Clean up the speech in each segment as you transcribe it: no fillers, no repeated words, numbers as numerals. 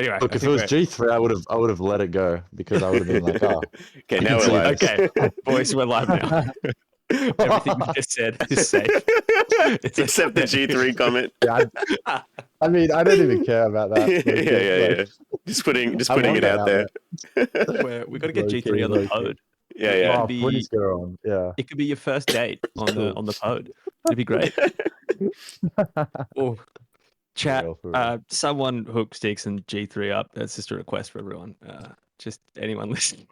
Anyway, Look, if it was G3, I would have let it go because I would have been like, oh. Okay, now we're live. Okay, boys, we're live now. Everything we just said is safe. Except the G3 comment. Yeah, I mean, I don't even care about that. Yeah. Just putting it out there. We got to get G3 on the Poad. Yeah. Oh, please go on. Yeah. It could be your first date on the Poad. It'd be great. Oh, chat. For real. Someone hook Sticks and G3 up. That's just a request for everyone. Just anyone listening.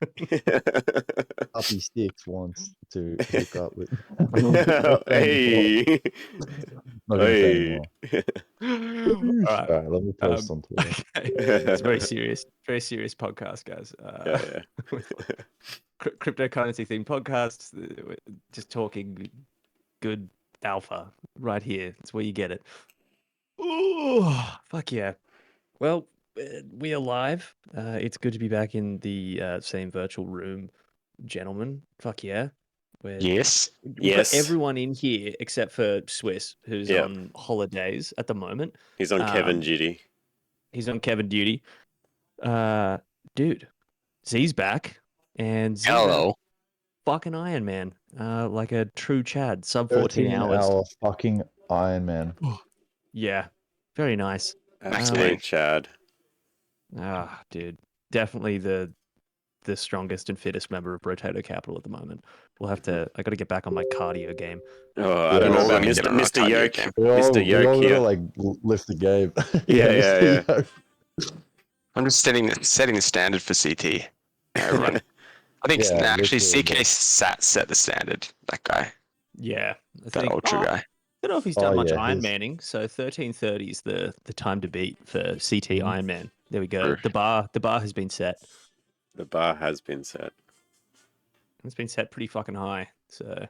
Puppy Sticks wants to hook up with. Hey. All right, let me post on Twitter. Okay. It's a very serious podcast, guys. Cryptocurrency themed podcast. We're just talking good alpha right here. That's where you get it. Oh, fuck yeah. Well, we are live. It's good to be back in the same virtual room, gentlemen. Fuck yeah. Yes. We've got everyone in here except for Swiss, who's on holidays at the moment. He's on Kevin duty. He's on Kevin duty. Dude, Z's back. And Z's hello. Fucking Ironman. Like a true Chad. Sub 14 hours. Hour fucking Ironman. Yeah. Very nice. Absolute Chad. Dude. Definitely the strongest and fittest member of Brotato Capital at the moment. I got to get back on my cardio game. Oh, I don't know about Mr. Yoke. Mr. Yoke here. Like lift the game. Yeah. I'm just setting the standard for CT. Everyone. I think actually ZkSync set the standard. That guy. Yeah. That ultra guy. I don't know if he's done much Ironmanning, so 13:30 is the time to beat for CT Ironman. There we go. The bar has been set. The bar has been set. It's been set pretty fucking high. So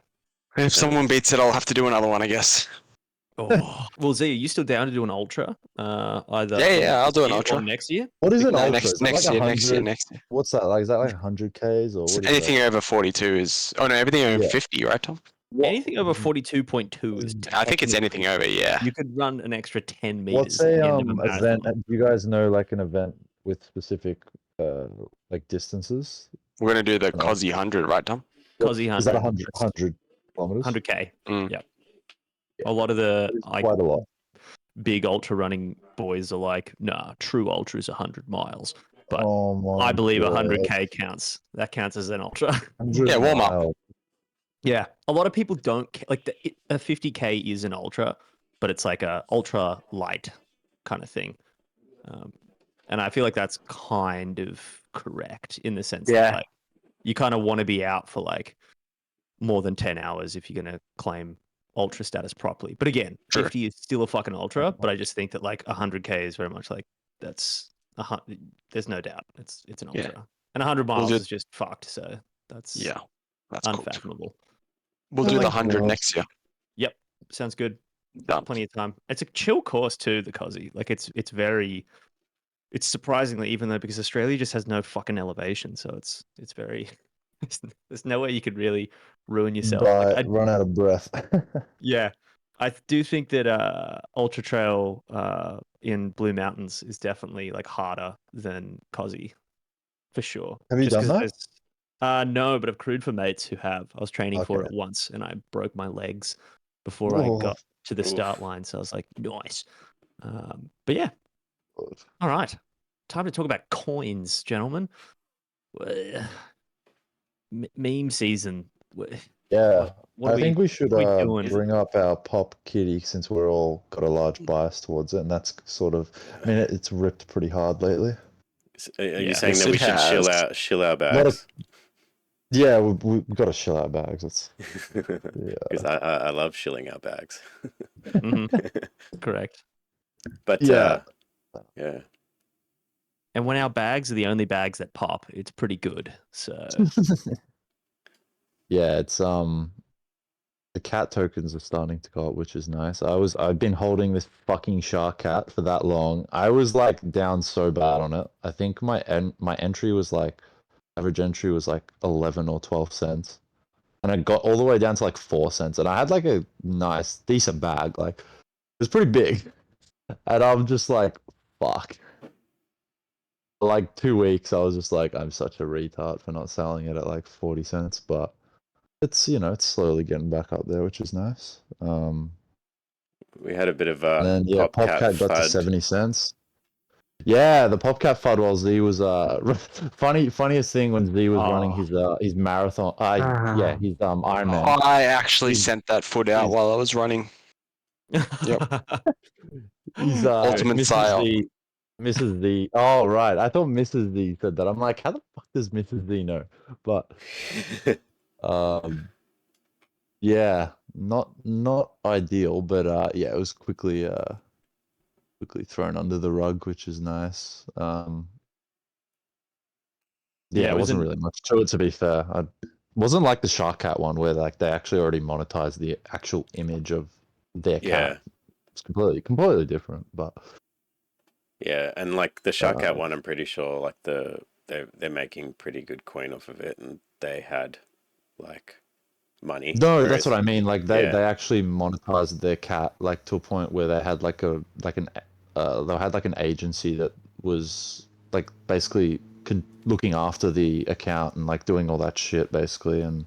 if someone beats it, I'll have to do another one, I guess. Oh. Well, Z, are you still down to do an ultra? Either I'll do an ultra next year. What is an ultra? Next year. What's that like? Is that like 100 Ks or what? Anything over 42 is? Oh no, everything over 50, right, Tom? Anything over 42.2 is. I think it's anything over. Yeah. You could run an extra 10 meters. What's a event? Do you guys know like an event with specific like distances? We're gonna do the COSI 100, right, Tom? COSI 100. Is that 100 kilometers? 100K. Mm. Yep. A lot of the quite a lot. Big ultra running boys are like, nah, true ultra is 100 miles. But I believe 100K counts. That counts as an ultra. Yeah, warm up. Yeah, a lot of people don't like a 50K is an ultra, but it's like a ultra light kind of thing. And I feel like that's kind of correct in the sense that like, you kind of want to be out for like more than 10 hours if you're going to claim ultra status properly. But again, 50 is still a fucking ultra, but I just think that like 100K is very much like there's no doubt it's an ultra. And 100 miles is just fucked, so that's unfathomable. We'll do the 100 next year. Yep, sounds good. Done. Plenty of time. It's a chill course too, the COSI. Like it's surprisingly, even though because Australia just has no fucking elevation, so it's very there's no way you could really ruin yourself. Like, I'd run out of breath. Yeah, I do think that ultra trail in Blue Mountains is definitely like harder than COSI for sure. Have you done that? No, but I've crewed for mates who have. I was training for it once, and I broke my legs before I got to the start line. So I was like, nice. But yeah. All right. Time to talk about coins, gentlemen. Meme season. Yeah. I think we should bring up our pop kitty since we're all got a large bias towards it. And that's sort of, I mean, it's ripped pretty hard lately. Are you saying that we should shill our bags? Yeah, we've got to shill our bags. Because I love shilling our bags. Correct. But yeah. And when our bags are the only bags that pop, it's pretty good. So yeah, it's the cat tokens are starting to go up, which is nice. I've been holding this fucking shark cat for that long. I was like down so bad on it. I think my entry was like average entry was like 11 or 12 cents. And I got all the way down to like 4 cents. And I had like a nice, decent bag. Like, it was pretty big. And I'm just like, fuck. like 2 weeks, I was just like, I'm such a retard for not selling it at like 40 cents. But it's it's slowly getting back up there, which is nice. We had a bit of And a then yeah, PopCat PopCat got to FUD. 70 cents. Yeah, the PopCat FUD while Z was funniest thing when Z was running his marathon. Yeah, his Ironman. I actually He's- sent that foot out he's- while I was running. He's Ultimate Mrs. sale. Z. Mrs. Z. Oh right, I thought Mrs. Z said that. I'm like, how the fuck does Mrs. Z know? But yeah, not ideal, but yeah, it was quickly thrown under the rug, which is nice. Yeah, it wasn't really much to it, to be fair. I wasn't like the Shark Cat one where like they actually already monetized the actual image of their cat. It's completely different, but Yeah, and like the Shark Cat one, I'm pretty sure like they're making pretty good coin off of it, and they had like money. no, that's what I mean. Like they Yeah. actually monetized their cat like to a point where they had like they had like an agency that was like basically looking after the account and like doing all that shit basically, and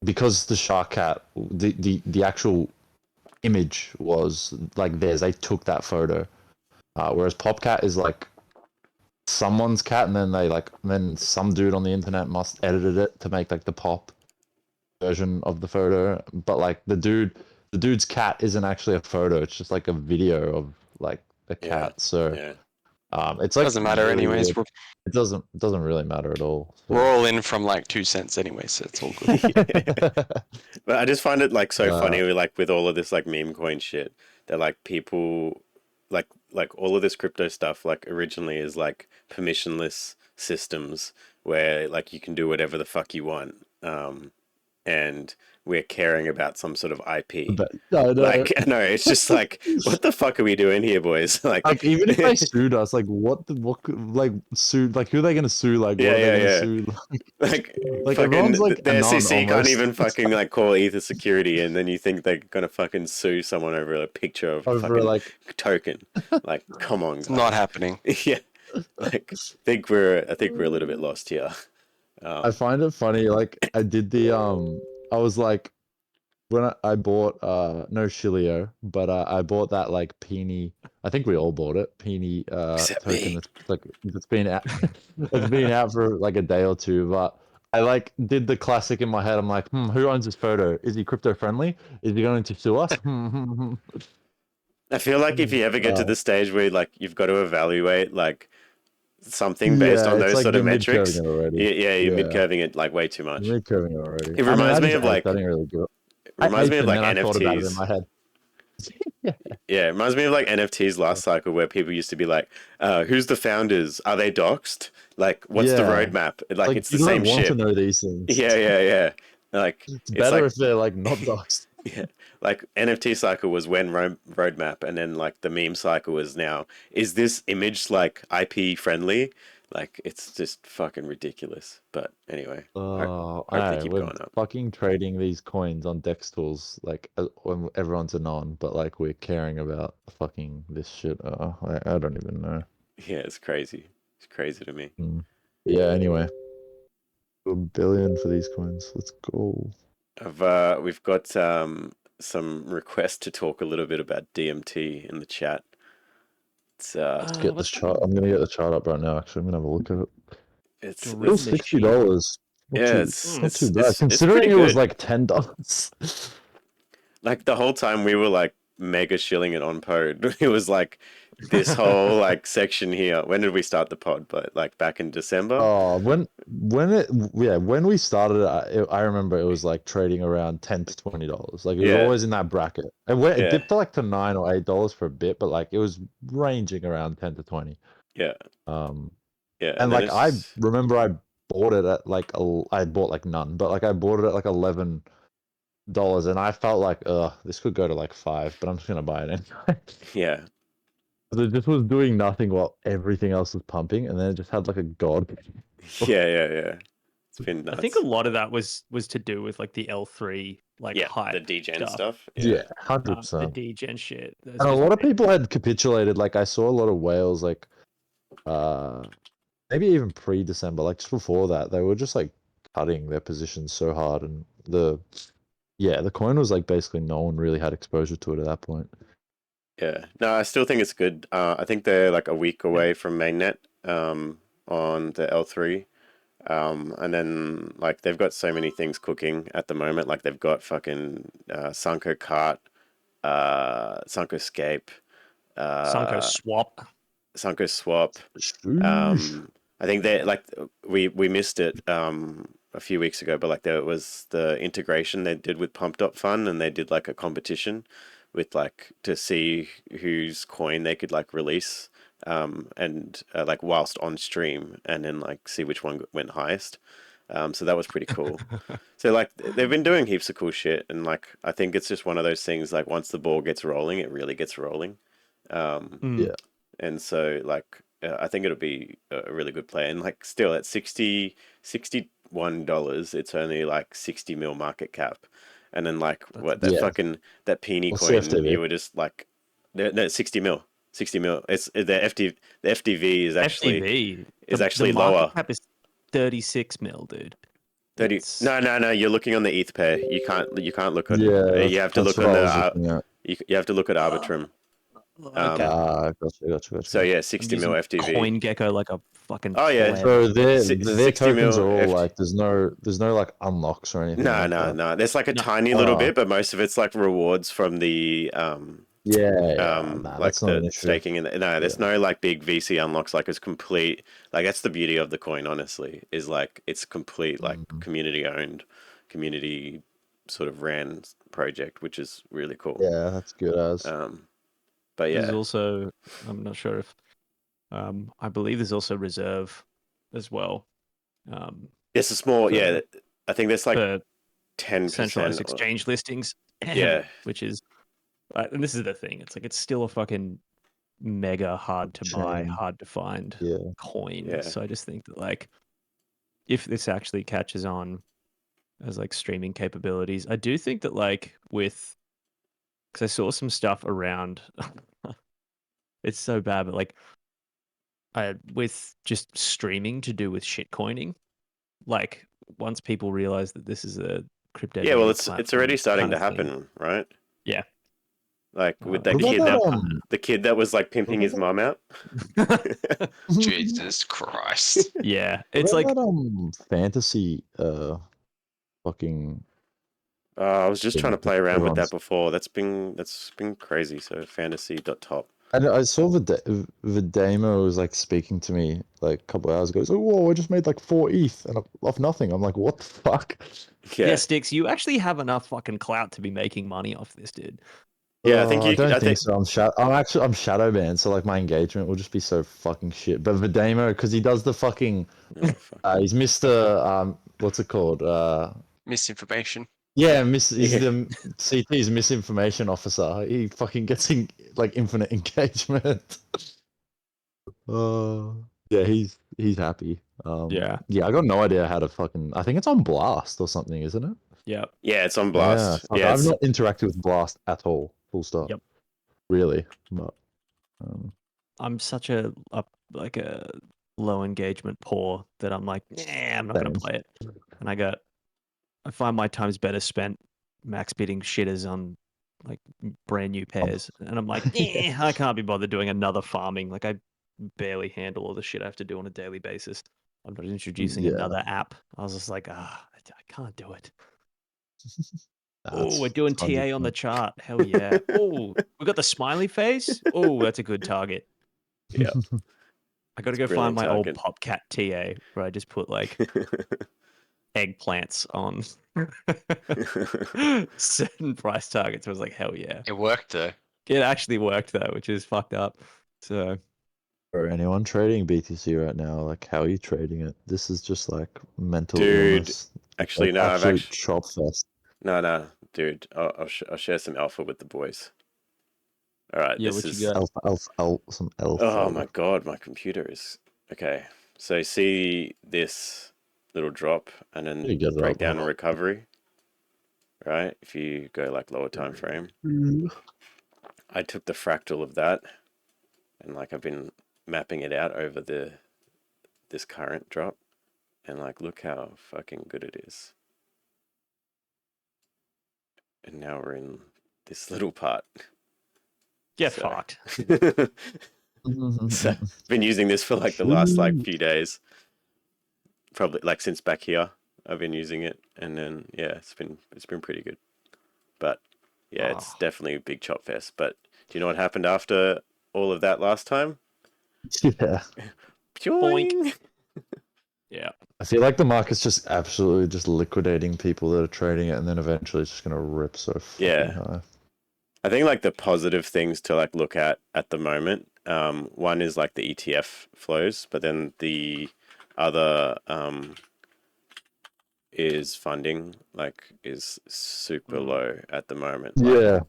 because the Shark Cat, the actual image was like theirs, they took that photo, whereas PopCat is like someone's cat, and then some dude on the internet must edited it to make like the pop version of the photo, but like the dude's cat isn't actually a photo, it's just like a video of like a cat. So it's like Doesn't matter really anyways. weird. It doesn't really matter at all. So. We're all in from like 2 cents anyway, so it's all good. But I just find it like so funny with all of this like meme coin shit that like people like all of this crypto stuff like originally is like permissionless systems where like you can do whatever the fuck you want. And we're caring about some sort of IP. No. Like, no, it's just like, what the fuck are we doing here, boys? Like even if they sued us, like what sue? Like who are they gonna sue? Like what are they gonna sue? Like fucking, everyone's like the anon SEC can't almost. even fucking like call Ether security, and then you think they're gonna fucking sue someone over a picture of a fucking like token. Like, come on, It's not happening. Yeah, like I think we're a little bit lost here. I find it funny. Like I did I was like, when I bought no Shilio, but I bought that like Peony. I think we all bought it. Peony token that's like it's been out. It's been out for like a day or two, but I like did the classic in my head. I'm like, who owns this photo? Is he crypto friendly? Is he going to sue us? I feel like if you ever get to the stage where like you've got to evaluate like something based on those like sort of you're metrics, mid-curving you're mid-curving it like way too much. You're mid-curving it already. It reminds me of I like didn't really do it. It reminds me of like I thought about it in NFTs. my head. Yeah, it reminds me of like NFTs last cycle where people used to be like, who's the founders? Are they doxed? Like, what's the roadmap? Like it's the same shit. You don't want to know these things. Yeah. Like it's better if they're like not doxed. Yeah, like NFT cycle was when roadmap, and then like the meme cycle is now. Is this image like IP friendly? Like it's just fucking ridiculous. But anyway, hope they keep we're going up. fucking trading these coins on Dex tools like when everyone's anon, but like we're caring about fucking this shit. I don't even know. Yeah, it's crazy. It's crazy to me. Yeah. Anyway, $1 billion for these coins. Let's go. We've got some requests to talk a little bit about DMT in the chat. Let's get this chart. I'm gonna get the chart up right now. Actually, I'm gonna have a look at it. It's $60. Yeah, it's not too bad. Considering it was like $10. Like the whole time we were like mega shilling it on Poad. It was like this whole like section here. When did we start the pod? But like back in December. Oh, when we started, I remember it was like trading around $10 to $20. Like it was always in that bracket. It dipped to like to $9 or $8 for a bit, but like it was ranging around 10 to 20. Yeah. Yeah. And like I remember I bought it at like I bought like none, but like I bought it at like $11, and I felt like this could go to like $5, but I'm just gonna buy it anyway. Yeah. So it just was doing nothing while everything else was pumping, and then it just had like a god. Yeah. It's been nuts. I think a lot of that was to do with like the L3 hype, the degen stuff. Yeah, 100%. The degen shit. And a lot of people had capitulated. Like I saw a lot of whales like maybe even pre-December, like just before that, they were just like cutting their positions so hard, and the coin was like basically no one really had exposure to it at that point. Yeah. No, I still think it's good. I think they're like a week away from mainnet on the L3. And then like they've got so many things cooking at the moment. Like they've got fucking Sanko Cart, Sanko Scape, Sanko Swap. Sanko Swap. Sheesh. I think they like we missed it a few weeks ago, but like there was the integration they did with pump.fun, and they did like a competition with like to see whose coin they could like release and like whilst on stream, and then like see which one went highest. So that was pretty cool. So like they've been doing heaps of cool shit, and like I think it's just one of those things. Like once the ball gets rolling, it really gets rolling. Yeah. And so like I think it'll be a really good play. And like still at $61, it's only like 60 mil market cap. And then like what that Yeah. fucking that peony What's coin, CFTV? you were just like no 60 mil. 60 mil. It's the FDV is actually FDV. The lower. market cap is 36 mil, dude. 30. It's- No. You're looking on the ETH pair. You can't look on. Yeah, You have to that's look what on I was the. looking at. You have to look at Arbitrum. Okay. Gotcha. So yeah, I'm 60 mil using FDV. CoinGecko like a fucking. Oh, yeah. pleb. So their 60 tokens mil are all FT. like there's no like unlocks or anything. like that. No. There's like a No. tiny little Oh. bit, but most of it's like rewards from the Nah, like that's not an the issue. staking in the, no, there's no like big VC unlocks. Like it's complete. Like that's the beauty of the coin. Honestly, is like it's complete like community owned, community sort of ran project, which is really cool. Yeah, that's good as. But There's yeah, also, I'm not sure if, I believe there's also reserve as well. it's a small. for- Yeah, I think there's like for 10%. centralized exchange listings. Yeah. Which is, and this is the thing. It's like it's still a fucking mega hard to buy, Shame. hard to find Yeah. coin. Yeah. So I just think that like, if this actually catches on as like streaming capabilities, I do think that like because I saw some stuff around. It's so bad, but like, with just streaming to do with shitcoining, like once people realize that this is a crypto. Yeah, well, native it's already starting platform to kind of happen, right? Yeah. Like with What that about kid, the kid that was like pimping his mom out. thing. Jesus Christ. Yeah, What it's like about fantasy fucking I was just trying to play around with that everyone's- before. That's been crazy. So fantasy.top. I saw Vydamo was like speaking to me like a couple hours ago. He's like, "Whoa, I just made like 4 ETH and off nothing." I'm like, "What the fuck?" Yeah, yeah, Sticks. You actually have enough fucking clout to be making money off this, dude. yeah. I think I you. don't I think think. so. I'm shadow banned, so like my engagement will just be so fucking shit. But Vydamo, because he does the fucking, Oh, fuck. he's Mr. What's it called? Misinformation. Yeah, he's Yeah. the CT's misinformation officer. He fucking gets like infinite engagement. Yeah, he's happy. Yeah. Yeah, I got no idea how to fucking. I think it's on Blast or something, isn't it? Yeah. Yeah, it's on Yeah, Blast. fuck, Yeah, I've it's, not interacted with Blast at all. Full stop. Yep. Really, but I'm such a like a low engagement poor that I'm like, I'm not gonna Same. play it. And I find my time's better spent max bidding shitters on like brand new pairs. And I'm like, I can't be bothered doing another farming. Like I barely handle all the shit I have to do on a daily basis. I'm not introducing Yeah. another app. I was just like, I can't do it. Nah, Oh, we're doing it's TA on the 100%. chart. Hell yeah. Oh, we got the smiley face. Oh, that's a good target. yeah. I got to go find brilliant my old target. Popcat TA where I just put like eggplants on certain price targets. I was like, hell yeah. It worked though. It actually worked though, which is fucked up. So For anyone trading BTC right now, like how are you trading it? This is just like mental Dude, illness. It's actually, like no, I've absolute actually chop fest. no, dude. I'll share some alpha with the boys. All right, yeah, this what is. you got? Some alpha. Oh my god, my computer is okay. So see this little drop and You then get it up, breakdown man. and recovery. Right? If you go like lower time frame, I took the fractal of that, and like I've been mapping it out over this current drop, and like look how fucking good it is. And now we're in this little part. Get So- fucked. So been using this for like the last like few days, probably like since back here. I've been using it, and then yeah, it's been pretty good. But yeah, it's definitely a big chop fest. But do you know what happened after all of that last time? Yeah. Boing. Yeah. I feel like the market's just absolutely just liquidating people that are trading it, and then eventually it's just gonna rip so fucking Yeah. high. I think like the positive things to like look at the moment, one is like the ETF flows, but then the other is funding like is super low at the moment. Like, Yeah.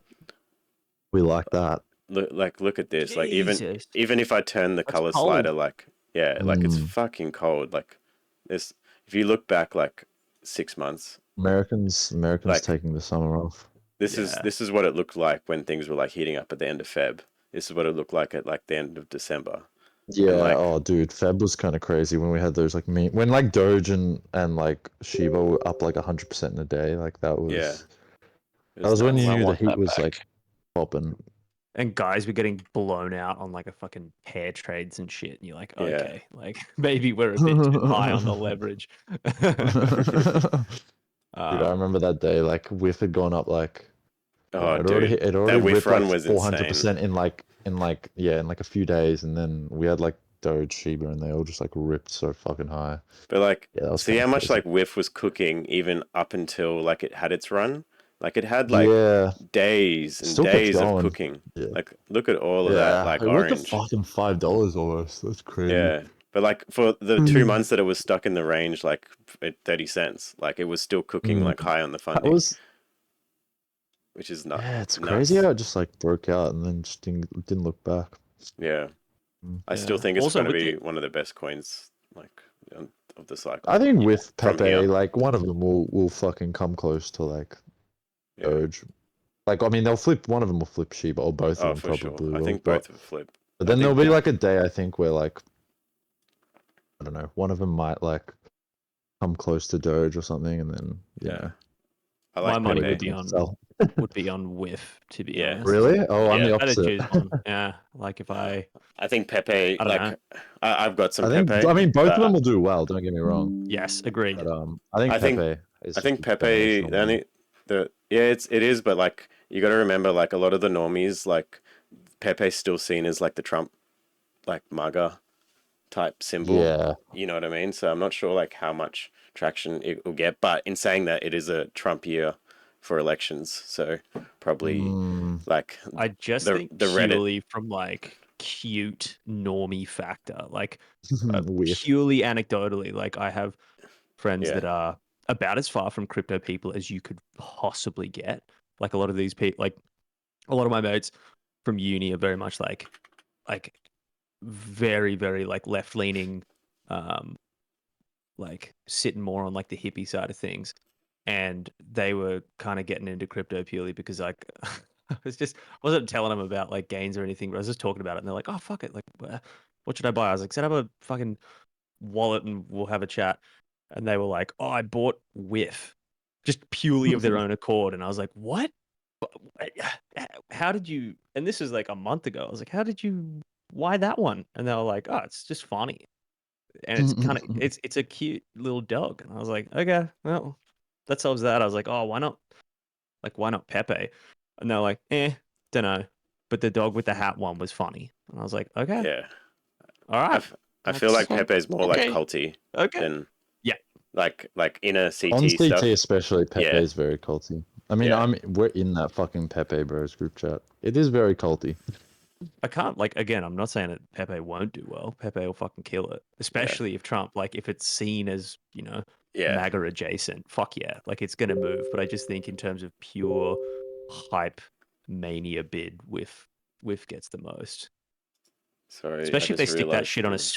We like that. look at this. Like even Jesus. if I turn the That's color cold. slider, like yeah, like it's Mm. fucking cold. Like this, if you look back like 6 months, Americans Like- taking the summer off. this Yeah. is what it looked like when things were like heating up at the end of Feb. This is what it looked like at like the end of December. Yeah, like- oh dude, Feb was kind of crazy when we had those like when like Doge and like Shiba were up like 100% in a day. Like that was Yeah. that was when nuts. you I knew the want heat that was back. like popping. And guys were getting blown out on like a fucking pair trades and shit. And you're like, Yeah. okay, like maybe we're a bit too high on the leverage. Dude, I remember that day. Like WIF had gone up like Oh, it dude, it that already whiff ripped run like was 400% insane. in like a few days, and then we had like Doge, Shiba, and they all just like ripped so fucking high. But like, Yeah, that was see kinda how much crazy. like whiff was cooking even up until like it had its run. Like it had like Yeah, days and Still kept days of going. cooking. Yeah. Like look at all of that like it went to orange. fucking $5 almost. That's crazy. Yeah. But like for the 2 months that it was stuck in the range, like at 30 cents, like it was still cooking like high on the That funding, was which is nuts. yeah, it's crazy how it just like broke out and then just didn't look back. Yeah. Mm. I still Yeah. think it's Also, going to with be the- one of the best coins like of the cycle. I think with From Pepe, here. like one of them will fucking come close to like Yeah. Doge. Like I mean, they'll flip. One of them will flip Shiba, or both Oh, of them for sure. probably I will. think but, both would flip. but I then there'll think- be like a day I think where like I don't know, one of them might like come close to Doge or something, and then Yeah. I My like money Pepe. would be on sell. would be on whiff, to be Yeah. honest. Really? Oh, I'm Yeah. the I'd opposite. choose one. Yeah. Like if I I think Pepe, I don't like, I've got some I think Pepe. I mean both of but them will do well. Don't get me wrong. yes, agreed. But I think Pepe. I think Pepe, it is, but like, you got to remember, like, a lot of the normies, like, Pepe's still seen as like the Trump, like, MAGA type symbol. Yeah. You know what I mean? So I'm not sure, like, how much traction it will get. But in saying that, it is a Trump year for elections. So probably, like, I just the think Reddit. purely from like cute normie factor, like Weird. purely anecdotally, like I have friends Yeah. that are about as far from crypto people as you could possibly get. Like a lot of these people, like a lot of my mates from uni are very much like very, very like left leaning, like sitting more on like the hippie side of things. And they were kind of getting into crypto purely because like I wasn't telling them about like gains or anything, but I was just talking about it and they're like, oh fuck it, like what should I buy? I was like, set up a fucking wallet and we'll have a chat. And they were like, oh, I bought Whiff just purely of their own accord. And I was like, what? How did you? And this was like a month ago. I was like, why that one? And they were like, oh, it's just funny. And it's kind of, it's a cute little dog. And I was like, okay, well, that solves that. I was like, oh, why not? Like, why not Pepe? And they're like, don't know. But the dog with the hat one was funny. And I was like, okay, Yeah. all right. I feel like Pepe's more Okay. like culty Okay. than Yeah. like inner CT On CT stuff. especially, Pepe Yeah. is very culty. I mean, Yeah. we're in that fucking Pepe Bros group chat. It is very culty. I can't, like, again, I'm not saying that Pepe won't do well. Pepe will fucking kill it, especially if Trump, like, if it's seen as, you know, Yeah. MAGA adjacent. Fuck yeah. Like, it's going to move. But I just think in terms of pure hype mania bid, Whiff gets the most. Sorry. Especially if I they just stick that realised shit on a, the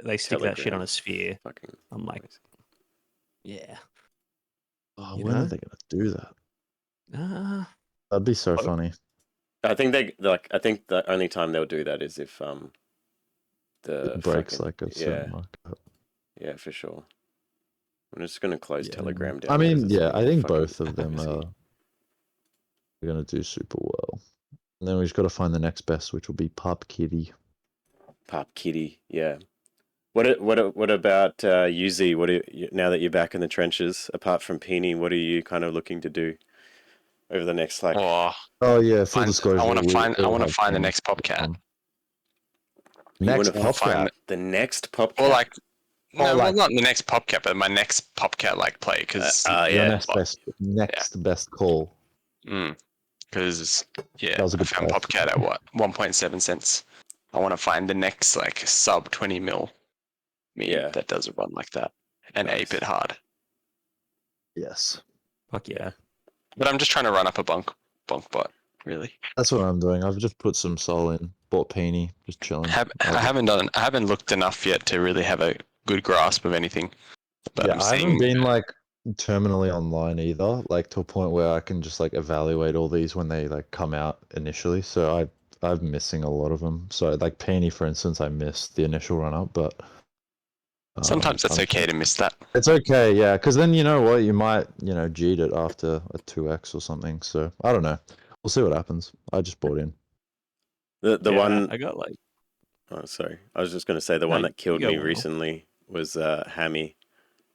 they stick that shit on Telegram a sphere. fucking I'm like, noise. yeah. Oh, You when know? are they gonna do that? Uh, That'd be so Oh. funny. I think I think the only time they'll do that is if the It breaks fucking- like a certain market. Yeah, for sure. I'm just gonna close Yeah. Telegram down. I 'cause mean, it's yeah, getting I think fucking both of them busy. are gonna do super well. And then we just got to find the next best, which will be Pop Kitty. Pop Kitty, yeah. What about Yuzi? Now that you're back in the trenches, apart from Peony, what are you kind of looking to do over the next like? Or Oh yeah, full disclosure. I want to we find. I all want to have find the Peony. next popcat. You Next wanna Popcat. the next Popcat. Or like, no, well, like- not the next popcat, but my next popcat like play because Your yeah. next best call. because yeah, That was a I good found play. popcat at what 1.7 cents. I want to find the next like sub 20 mil meme Yeah. that does a run like that and Nice. ape it hard. Yes, Fuck yeah. But I'm just trying to run up a bunk bot, really. that's what I'm doing. I've just put some soul in, bought Peony, just chilling. I haven't looked enough yet to really have a good grasp of anything. But Yeah, I'm I haven't seeing been like terminally online either, like to a point where I can just like evaluate all these when they like come out initially. So I'm missing a lot of them. So like Peony, for instance, I missed the initial run up, but sometimes that's I'm okay to miss that. It's okay, yeah, because then you know what, you might cheat it after a 2x or something. So I don't know. We'll see what happens. I just bought in. The Yeah, one. I got like Oh, sorry. I was just gonna say the No, one that you killed go, me Wonel. recently was Hammy,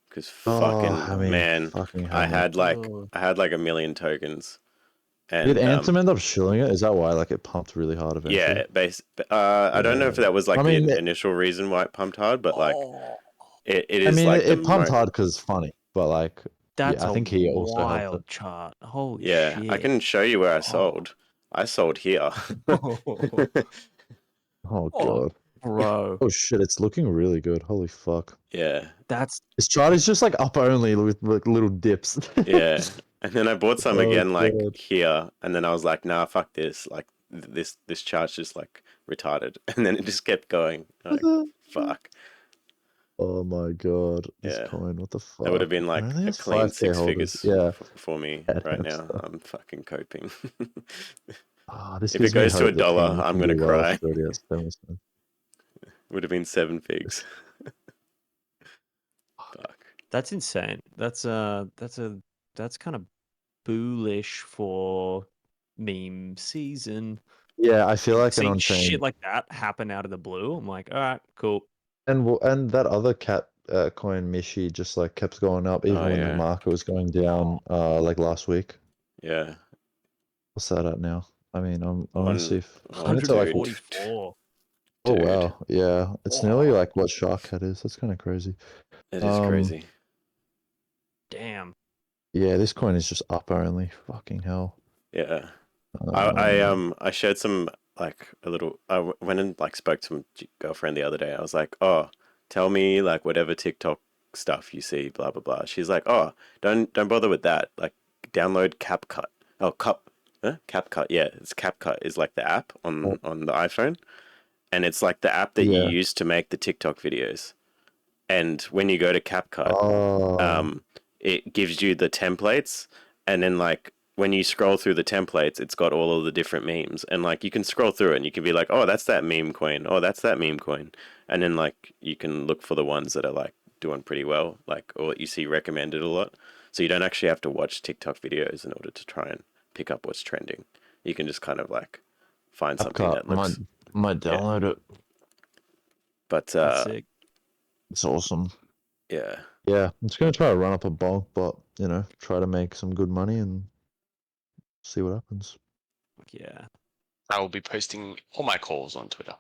because I mean, man, fucking I Hammy. had like Oh. a million tokens, and Did Ansem end up shilling it? Is that why like it pumped really hard eventually? yeah, I don't know if that was like I mean, the initial reason why it pumped hard, but like Oh, it I is mean, like it pumped hard because it's funny, but like, that's yeah, I think he a also helped wild it. chart. Holy Yeah, shit. I can show you where I sold. I sold here. Oh Oh, god. bro. Oh shit, it's looking really good. Holy fuck. Yeah, That's This chart is just like up only with like little dips. yeah. And then I bought some Oh, again like God. here, and then I was like, nah, fuck this. Like this chart's just like retarded, and then it just kept going. Like fuck. Oh my god, this Yeah. coin, what the fuck? That would have been It like only a has clean 5K six holders. figures Yeah. for me Yeah, right that's now. tough. I'm fucking coping. This If it gives me goes to hope that $1, Peony I'm can gonna do well cry. if it already has 7%. Would have been 7 figs. Fuck. that's insane. That's kind of bullish for meme season. Yeah, I feel like an Seeing on-chain, shit like that happen out of the blue, I'm like, all right, cool. and that other cat coin Mishi just like kept going up even Oh, when yeah. the market was going down like last week. Yeah. What's that at now? I mean, I'm gonna One- see if oh, I need to like. dude. 144. Oh Dude. wow, yeah, it's nearly Oh. like what Shark Cat is. That's kind of crazy. It is crazy. Damn. Yeah, this coin is just up only. Fucking hell. Yeah. Um, I shared some like a little. Went and like spoke to my girlfriend the other day. I was like, oh, tell me like whatever TikTok stuff you see, blah blah blah. She's like, oh, don't bother with that. Like, download CapCut. Oh, CapCut. Yeah, it's CapCut is like the app on the iPhone, and it's like the app that you Yeah. use to make the TikTok videos. And when you go to CapCut, Oh, it gives you the templates, and then like when you scroll through the templates, it's got all of the different memes, and like you can scroll through it and you can be like, oh, that's that meme coin, oh, that's that meme coin, and then like you can look for the ones that are like doing pretty well, like, or you see recommended a lot, so you don't actually have to watch TikTok videos in order to try and pick up what's trending. You can just kind of like find something CapCut. that looks, Might download it. but That's sick. It's awesome. yeah, Yeah, I'm just gonna try to run up a bulk, but try to make some good money and see what happens. Fuck yeah. I will be posting all my calls on Twitter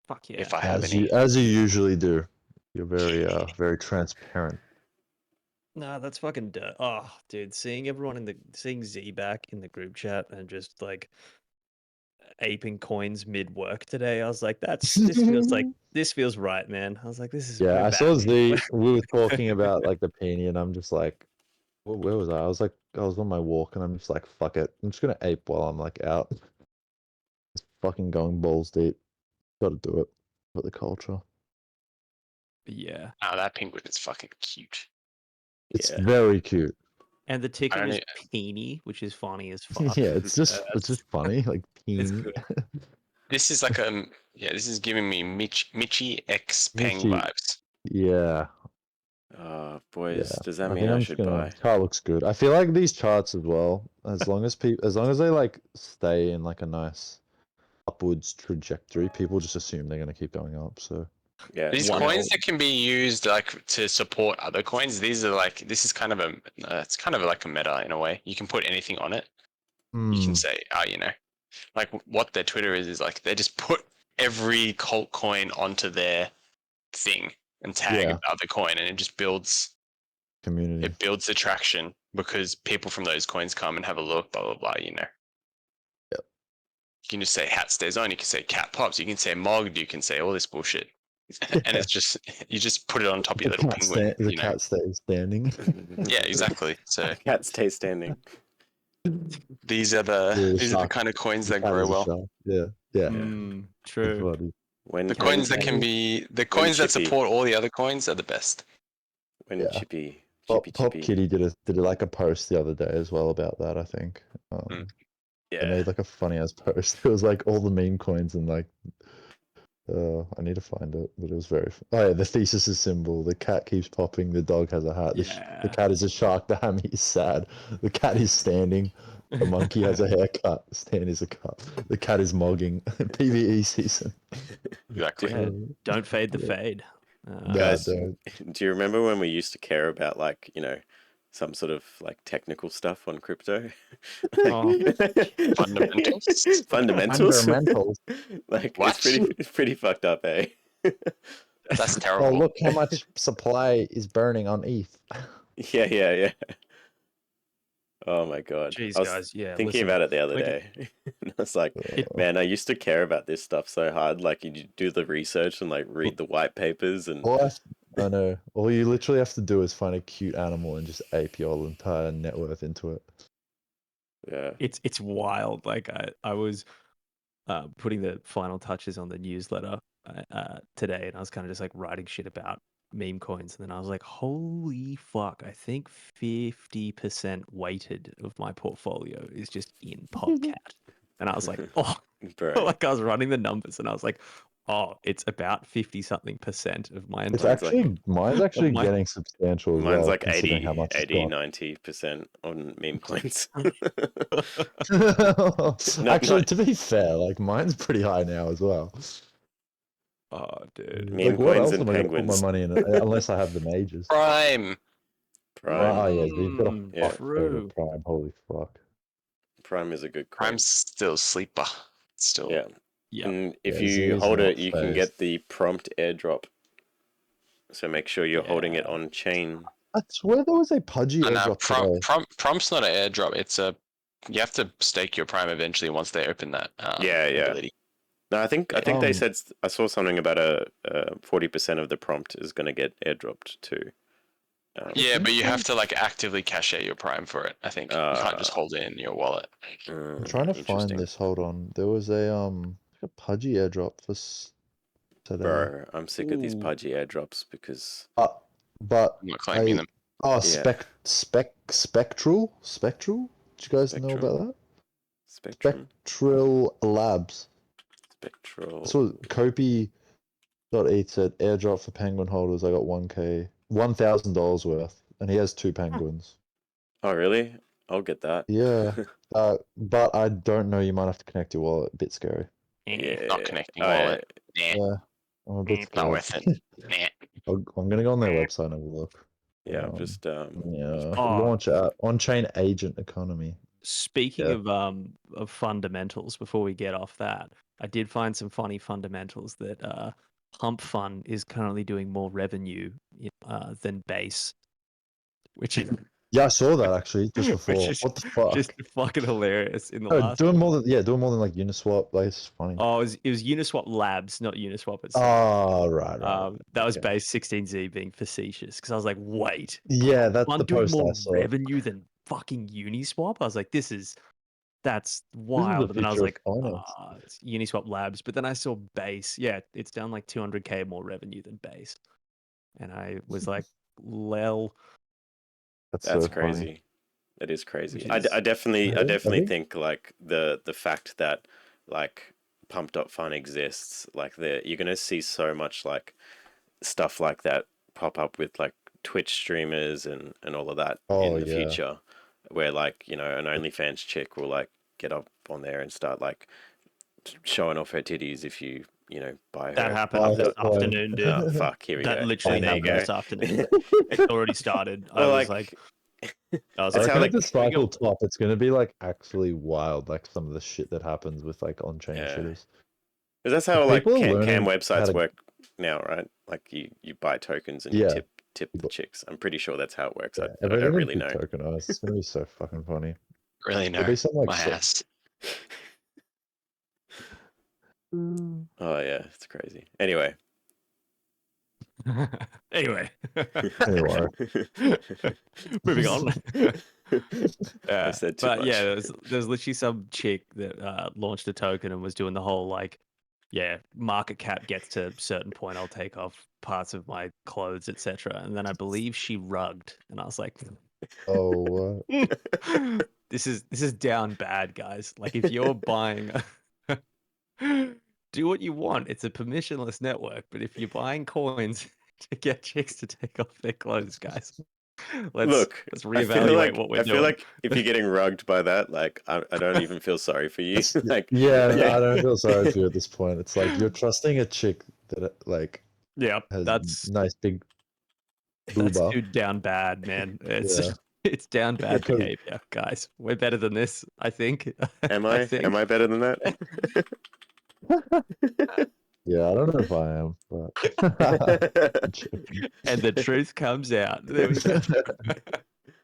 Fuck yeah. if I have As any. you usually do. You're very very transparent. No, that's fucking dirt. Oh, dude, seeing Z back in the group chat and just like aping coins mid work today, I was like, this feels right, man. I was like, this is Yeah, we're I saw back. Z. We were talking about like the Peony, and I'm just like, where was I? I was on my walk, and I'm just like, fuck it. I'm just gonna ape while I'm like out. Just fucking going balls deep. Got to do it for the culture. Yeah. Oh, that penguin is fucking cute. It's Yeah. very cute. And the ticker don't is know. Peeny, which is funny as fuck. Yeah, it's just That's funny, like it's Peony. good. This is like this is giving me Michi X Peng Michi. vibes. Yeah. Boys, Yeah. does that I mean think I I'm should just gonna. buy? Chart looks good. I feel like these charts as well, as long as they like stay in like a nice upwards trajectory, people just assume they're gonna keep going up. So Yeah, These Wonel. coins that can be used like to support other coins, these are like this is kind of it's kind of like a meta in a way. You can put anything on it. You can say, like what their Twitter is like they just put every cult coin onto their thing and tag Yeah. the other coin, and it just builds community. attraction because people from those coins come and have a look, blah blah blah. Yep. You can just say hat stays on. You can say cat pops. You can say mogged. You can say all this bullshit, and it's just you just put it on top of your little penguin. The cat stays standing. Yeah, exactly. So Cat stay standing. these are the kind of coins that grow well. Yeah. True. Funny. When The coins that can be the When coins that chippy. support all the other coins are the best. When Yeah. Chippy Pop Chippy. Kitty did like a post the other day as well about that. I think. They made like a funny ass post. It was like all the meme coins and like. I need to find it, but it was very. Oh yeah, the thesis is symbol. The cat keeps popping. The dog has a hat. The cat is a shark. The hammy is sad. The cat is standing. The monkey has a haircut. Stan is a cut. The cat is mogging. PVE season. Exactly. Yeah, don't fade the fade. Guys, don't. do you remember when we used to care about like, some sort of like technical stuff on crypto? Fundamentals. Fundamentals. Like What? it's pretty fucked up, eh? That's Oh, terrible. look how much supply is burning on ETH. Yeah. Oh my god. Jeez, I was guys, yeah. thinking listen, about it the other we day. And I was like, It- man, I used to care about this stuff so hard. Like you do the research and like read the white papers and I know. All you literally have to do is find a cute animal and just ape your entire net worth into it. yeah. it's wild. Like I was putting the final touches on the newsletter today, and I was kind of just like writing shit about meme coins, and then I was like, holy fuck, I think 50% weighted of my portfolio is just in PopCat. And I was like, oh, Bro. like I was running the numbers, and I was like, oh, it's about 50-something% of my It's entire. mine's actually my- getting substantial as Mine's well, like considering 80, how much it's 80, gone. 90% on meme coins. Actually, to be fair, like mine's pretty high now as well. Oh, dude. Meme Like, what coins else and am I going to put penguins. my money in? Unless I have the majors. Prime. Prime. Oh yeah, you've got a Yeah. fuck load True. of Prime. Holy fuck. Prime is a good coin. Prime's still sleeper. Still. Yeah. Yeah. And if Yeah, you Z's hold not it, you can phased. get the prompt airdrop. So make sure you're holding it Yeah. on chain. I swear there was a Pudgy And airdrop today. Prompt's not an airdrop. It's you have to stake your Prime eventually once they open that. Yeah. ability. No, I think they Um, said I saw something about a 40% of the prompt is going to get airdropped too. Yeah, but you have to like actively cache your Prime for it. I think you can't just hold it in your wallet. I'm trying to find interesting. this. Hold on. There was a Pudgy airdrop for today. Bro, I'm sick of these Ooh. Pudgy airdrops because But I'm not claiming them. oh, Yeah. Spectral. Did you guys know Spectrum? about that? Spectrum, Spectral Labs. Spectral. So Copy.eth said airdrop for penguin holders. I got $1,000 worth, and he has 2 penguins. Oh, really? I'll get that. Yeah. But I don't know. You might have to connect your wallet. A bit scary. Yeah. Not connecting Oh, wallet. Nah, Yeah. I'm a bit not scared. worth it. Nah. I'm gonna go on their website and have a look. Yeah, I'm just Yeah. Oh. Launch on-chain agent economy. Speaking Yeah. of fundamentals, before we get off that, I did find some funny fundamentals that pump.fun is currently doing more revenue than base, which is Yeah, I saw that actually just before. which is What the fuck? just fucking hilarious in the No, last. doing more than like Uniswap. Like, it's funny. Oh, it was Uniswap Labs, not Uniswap itself. Oh, right. That was Okay. base 16Z being facetious because I was like, wait, Yeah, that's I'm the doing post more I saw. revenue than fucking Uniswap. I was like, that's This wild. is But the then I was future like, of finance. it's Uniswap Labs. But then I saw base. Yeah, it's done like 200K more revenue than base. And I was like, lel. That's that's so crazy. funny. That is crazy. Which I is- definitely I think- think like the fact that like pump.fun exists, like you're gonna see so much like stuff like that pop up with like Twitch streamers and all of that Oh, in the yeah. future, where like, you know, an OnlyFans chick will like get up on there and start like showing off her titties if you know, buy her. That happened Oh, this that's fine. afternoon, dude. Oh fuck, here we That go. literally There you happened go. this afternoon. It's already started. Well, I was like, like, I That's how, reckon like, at the cycle top, it's gonna be like actually wild, like some of the shit that happens with like on-chain Yeah. shitters. because that's how like People are cam learning how websites to- work now, right? Like you buy tokens and you Yeah. tip the chicks. I'm pretty sure that's how it works. Yeah, I don't everything's really be know. tokenized. It's gonna be so fucking funny. Really There'll no. be some like My so- ass. Oh yeah, it's crazy. Anyway. anyway, Anyway. moving on. I said too but much. yeah, there's literally some chick that launched a token and was doing the whole like, yeah, market cap gets to a certain point, I'll take off parts of my clothes, etc. And then I believe she rugged, and I was like, Oh, this is down bad, guys. Like if you're buying, do what you want. It's a permissionless network, but if you're buying coins to get chicks to take off their clothes, guys, let's reevaluate what we're doing. I feel like if you're getting rugged by that, like I don't even feel sorry for you. Like yeah, I don't feel sorry for you at this point. It's like you're trusting a chick that like yeah, has that's nice big that's booba. too down bad, man. It's Yeah. it's down bad Because- behavior, guys. We're better than this, I think. am I think. am I better than that? Yeah, I don't know if I am, but And the truth comes out. There we go.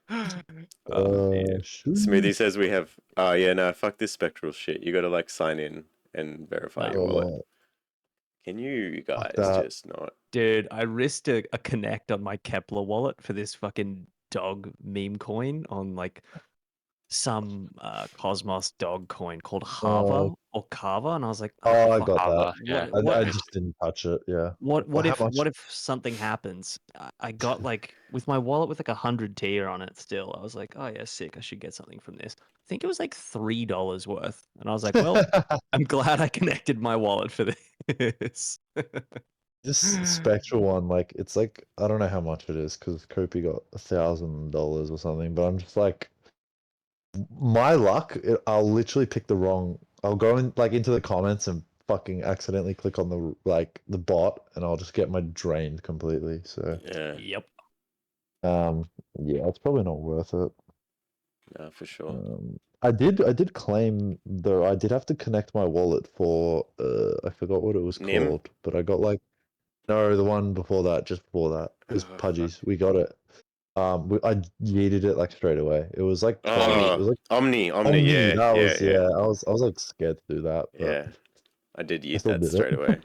dear. Smoothie says we have oh yeah, no, fuck this spectral shit. You gotta like sign in and verify your wallet. Can you guys that. just not? Dude, I risked a connect on my Kepler wallet for this fucking dog meme coin on like some Cosmos dog coin called Hava or Kava, and I was like, Oh, I fuck, got Hava, that. yeah. what- I just didn't touch it. Yeah. What Well, how if much- something happens? I got like with my wallet with like 100 tier on it still. I was like, oh yeah, sick. I should get something from this. I think it was like $3 worth, and I was like, well, I'm glad I connected my wallet for this. This spectral one, like it's like I don't know how much it is because Kopi got $1,000 or something, but I'm just like, my luck, I'll literally pick the wrong. I'll go in like into the comments and fucking accidentally click on the bot, and I'll just get my drained completely. So Yeah, Yep. yeah, it's probably not worth it. no, for sure. I did claim though. I did have to connect my wallet for I forgot what it was Nim? called, but I got like no, the one before that, just before that. It was Oh, Pudgy's. We got it. I yeeted it like straight away. It was like Oh, it was like Omni, Omni, yeah, that yeah, was yeah, yeah. I was like scared to do that. But yeah. I did I use still that did straight it. away.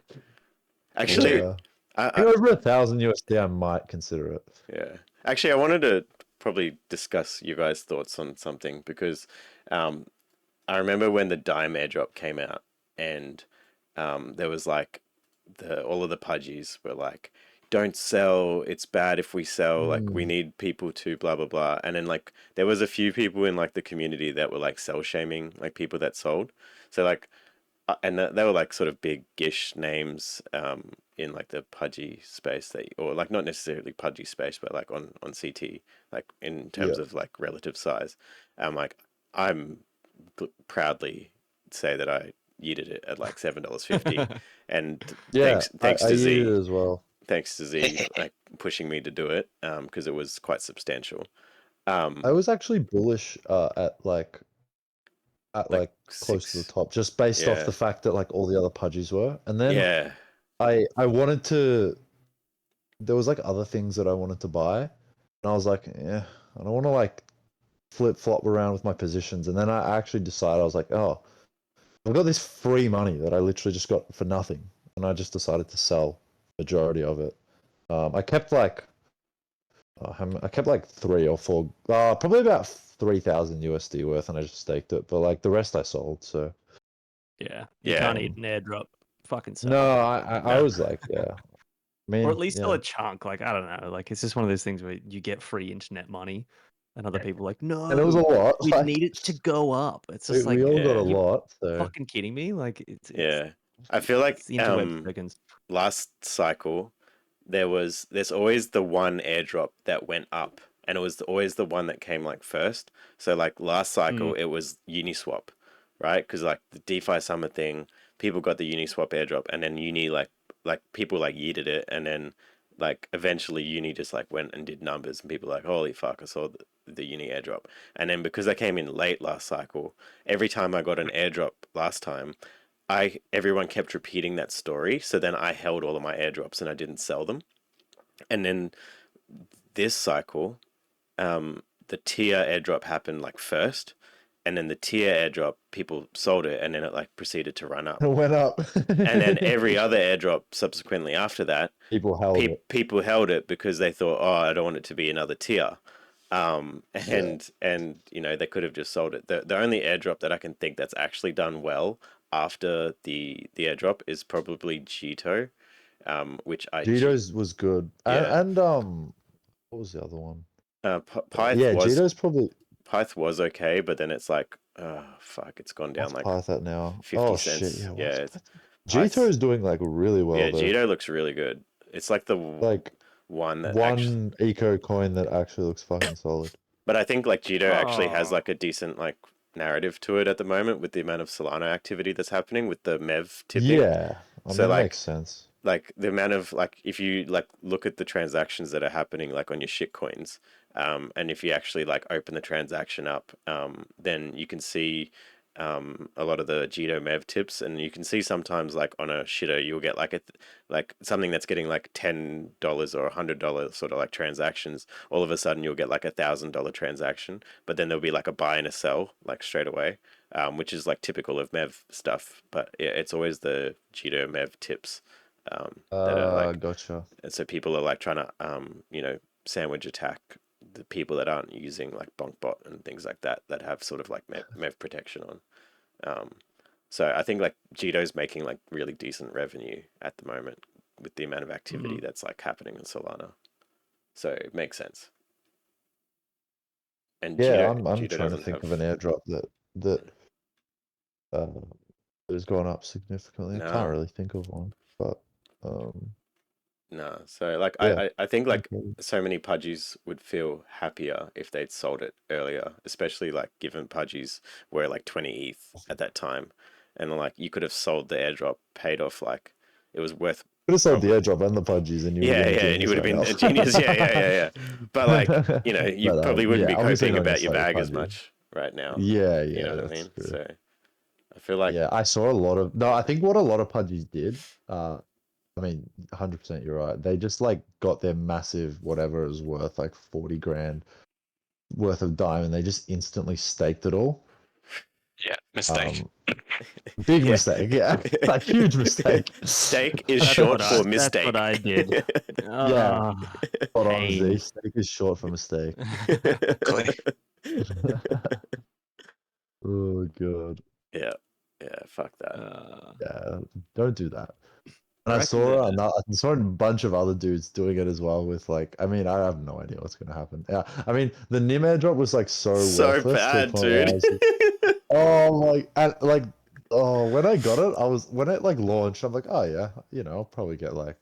Actually, Yeah. I, I think over $1,000 USD, I might consider it. yeah. Actually, I wanted to probably discuss you guys' thoughts on something because I remember when the Dime airdrop came out and there was like all of the pudgies were like, don't sell, it's bad if we sell, like we need people to blah blah blah. And then like there was a few people in like the community that were like sell shaming like people that sold. So like and they were like sort of big-ish names in like the pudgy space or like not necessarily pudgy space, but like on CT, like in terms of like relative size. Like I'm proudly say that I yeeted it at like $7.50, and Yeah, thanks I to used Z, it as well. thanks to Z like pushing me to do it because it was quite substantial. I was actually bullish at like close to the six. top, just based off Yeah. the fact that like all the other pudgies were, and then Yeah, I wanted to. There was like other things that I wanted to buy, and I was like, yeah, I don't want to like flip flop around with my positions. And then I actually decided I was like, oh, I've got this free money that I literally just got for nothing, and I just decided to sell majority of it. I kept like 3 or 4, probably about 3,000 USD worth, and I just staked it. But like the rest I sold. So Yeah. You Yeah. can't eat an airdrop. Fucking sell. no, I was like, yeah. I mean, Or at least sell yeah. a chunk. Like, I don't know. Like, it's just one of those things where you get free internet money. and other people like, no, And it was a lot. we like, need it to go up. It's we, just like, we all got yeah. a you lot. So fucking kidding me? Like, it's Yeah. I feel like it's the interweb tokens. last cycle there's always the one airdrop that went up, and it was always the one that came like first. So like last cycle it was Uniswap, right? Because like the DeFi summer thing, people got the Uniswap airdrop, and then Uni like people like yeeted it, and then like eventually Uni just like went and did numbers, and people were like, holy fuck, I saw the Uni airdrop. And then because I came in late last cycle, every time I got an airdrop last time, everyone kept repeating that story. So then I held all of my airdrops and I didn't sell them. And then this cycle, the tier airdrop happened like first, and then the tier airdrop people sold it, and then it like proceeded to run up. it went up. And then every other airdrop subsequently after that, people held it. people held it because they thought, oh, I don't want it to be another tier. And you know, they could have just sold it. The only airdrop that I can think that's actually done well after the airdrop is probably Jito, which Jito's was good. Yeah. And what was the other one? Pyth Yeah, was Jito's probably. Pyth was okay, but then it's like, oh fuck, it's gone down What's like Pyth at now? 50 oh cents. shit! Yeah, Yeah, Jito is doing like really well. yeah, though. Jito looks really good. It's like the like one that one eco coin that actually looks fucking solid. But I think like Jito actually has like a decent like narrative to it at the moment with the amount of Solana activity that's happening with the MEV tipping. Yeah, I So, mean, like, that makes sense. Like the amount of like if you like look at the transactions that are happening like on your shit coins, and if you actually like open the transaction up, then you can see a lot of the Jito MEV tips, and you can see sometimes like on a shitter you'll get like like something that's getting like $10 or $100 sort of like transactions. All of a sudden you'll get like $1,000 transaction, but then there'll be like a buy and a sell like straight away, which is like typical of MEV stuff. But yeah, it's always the Jito MEV tips that are like, gotcha. and so people are like trying to you know, sandwich attack the people that aren't using like BonkBot and things like that have sort of like MEV protection on. So I think like Jito's making like really decent revenue at the moment with the amount of activity that's like happening in Solana. So it makes sense. And Yeah, Jito, I'm Jito trying to doesn't think have... of an airdrop that has gone up significantly. I No. can't really think of one, but No, so like yeah. I think like Okay. so many Pudgies would feel happier if they'd sold it earlier, especially like given Pudgies were like 20 ETH at that time, and like you could have sold the airdrop, paid off, like it was worth. Could have sold the airdrop and the Pudgies, and you would Yeah, have yeah, been and you would have been a right genius. Yeah. But like, you know, you But, probably wouldn't yeah, be obviously coping not about your necessarily bag as Pudgy. much right now. Yeah, You know what I that's mean? true. So I feel like Yeah, I saw a lot of I think what a lot of Pudgies did, I mean, 100% you're right. They just like got their massive whatever it was worth, like 40 grand worth of dime, and they just instantly staked it all. Yeah, mistake. Big Yeah. mistake, yeah. Like huge mistake. Steak is That's short what for mistake. That's what I did. Yeah. Spot on, Z. Pain. Steak is short for mistake. Oh god. Yeah, fuck that. Yeah, don't do that. And I I reckon saw that- I saw a bunch of other dudes doing it as well with like, I mean, I have no idea what's gonna happen. Yeah, I mean, the Nim airdrop was like so worthless to the bad, point where I dude. was like, oh my, and like, oh, when I got it, when it like launched, I'm like, oh yeah, you know, I'll probably get like